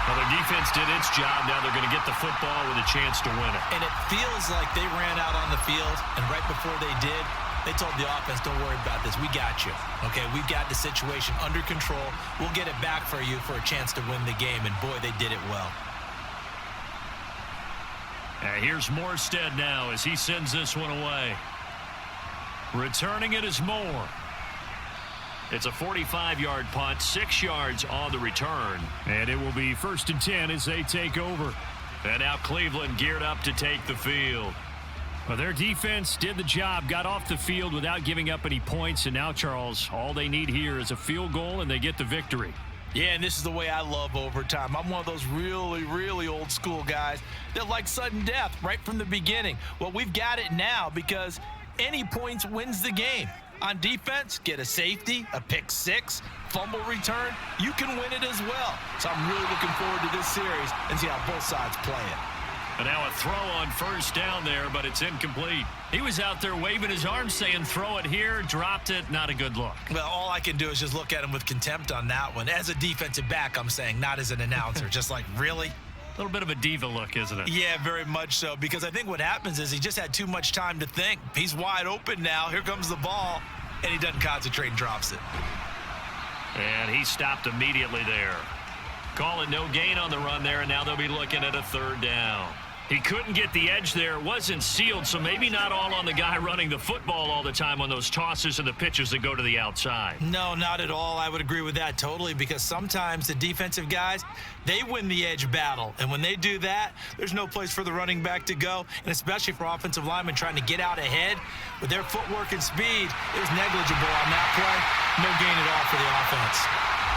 Well, their defense did its job. Now they're going to get the football with a chance to win it. And it feels like they ran out on the field, and right before they did, they told the offense, don't worry about this. We got you. Okay, we've got the situation under control. We'll get it back for you for a chance to win the game. And, boy, they did it well. Here's Morstead now as he sends this one away. Returning it is Moore. It's a 45-yard punt, 6 yards on the return. And it will be 1st and 10 as they take over. And now Cleveland geared up to take the field. Well, their defense did the job, got off the field without giving up any points. And now, Charles, all they need here is a field goal, and they get the victory. Yeah, and this is the way I love overtime. I'm one of those really, really old school guys that like sudden death right from the beginning. Well, we've got it now because any points wins the game. On defense, get a safety, a pick six, fumble return. You can win it as well. So I'm really looking forward to this series and see how both sides play it. And now a throw on 1st down there, but it's incomplete. He was out there waving his arms saying, throw it here, dropped it, not a good look. Well, all I can do is just look at him with contempt on that one. As a defensive back, I'm saying, not as an announcer. Just like, really? A little bit of a diva look, isn't it? Yeah, very much so, because I think what happens is he just had too much time to think. He's wide open now. Here comes the ball, and he doesn't concentrate and drops it. And he stopped immediately there. Call it no gain on the run there, and now they'll be looking at a 3rd down. He couldn't get the edge there. It wasn't sealed, so maybe not all on the guy running the football all the time on those tosses and the pitches that go to the outside. No, not at all. I would agree with that totally, because sometimes the defensive guys, they win the edge battle. And when they do that, there's no place for the running back to go, and especially for offensive linemen trying to get out ahead. With their footwork and speed, it was negligible on that play. No gain at all for the offense.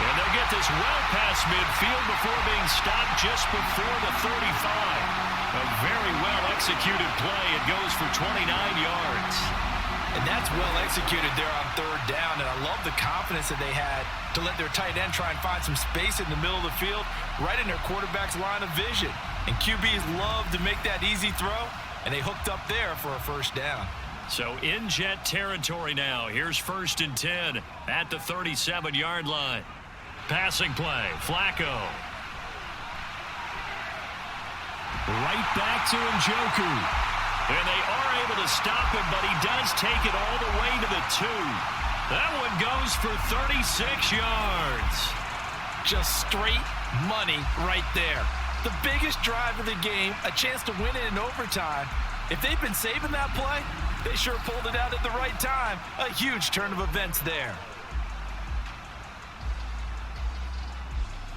And they'll get this well past midfield before being stopped just before the 35. A very well-executed play. It goes for 29 yards. And that's well executed there on 3rd down. And I love the confidence that they had to let their tight end try and find some space in the middle of the field, right in their quarterback's line of vision. And QBs love to make that easy throw, and they hooked up there for a 1st down. So in Jet territory now. Here's 1st and 10 at the 37-yard line. Passing play, Flacco. Right back to Njoku. And they are able to stop him, but he does take it all the way to the 2. That one goes for 36 yards. Just straight money right there. The biggest drive of the game, a chance to win it in overtime. If they've been saving that play, they sure pulled it out at the right time. A huge turn of events there.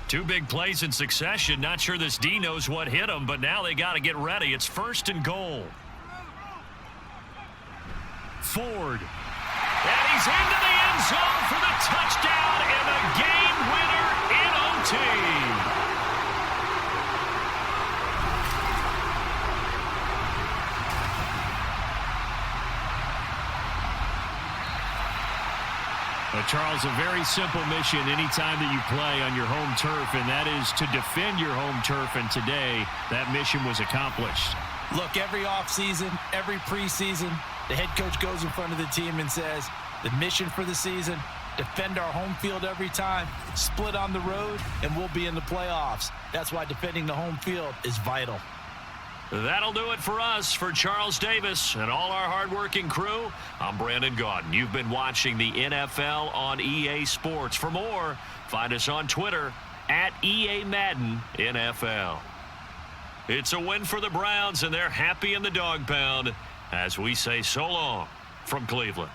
2 big plays in succession. Not sure this D knows what hit him, but now they got to get ready. It's 1st and goal. Ford. And he's into the end zone for the touchdown and the game winner in OT. Charles, a very simple mission anytime that you play on your home turf, and that is to defend your home turf, and today that mission was accomplished. Look, every offseason, every preseason, the head coach goes in front of the team and says, the mission for the season, defend our home field every time, split on the road, and we'll be in the playoffs. That's why defending the home field is vital. That'll do it for us. For Charles Davis and all our hardworking crew, I'm Brandon Gaudin. You've been watching the NFL on EA Sports. For more, find us on Twitter at EA Madden NFL. It's a win for the Browns, and they're happy in the dog pound as we say so long from Cleveland.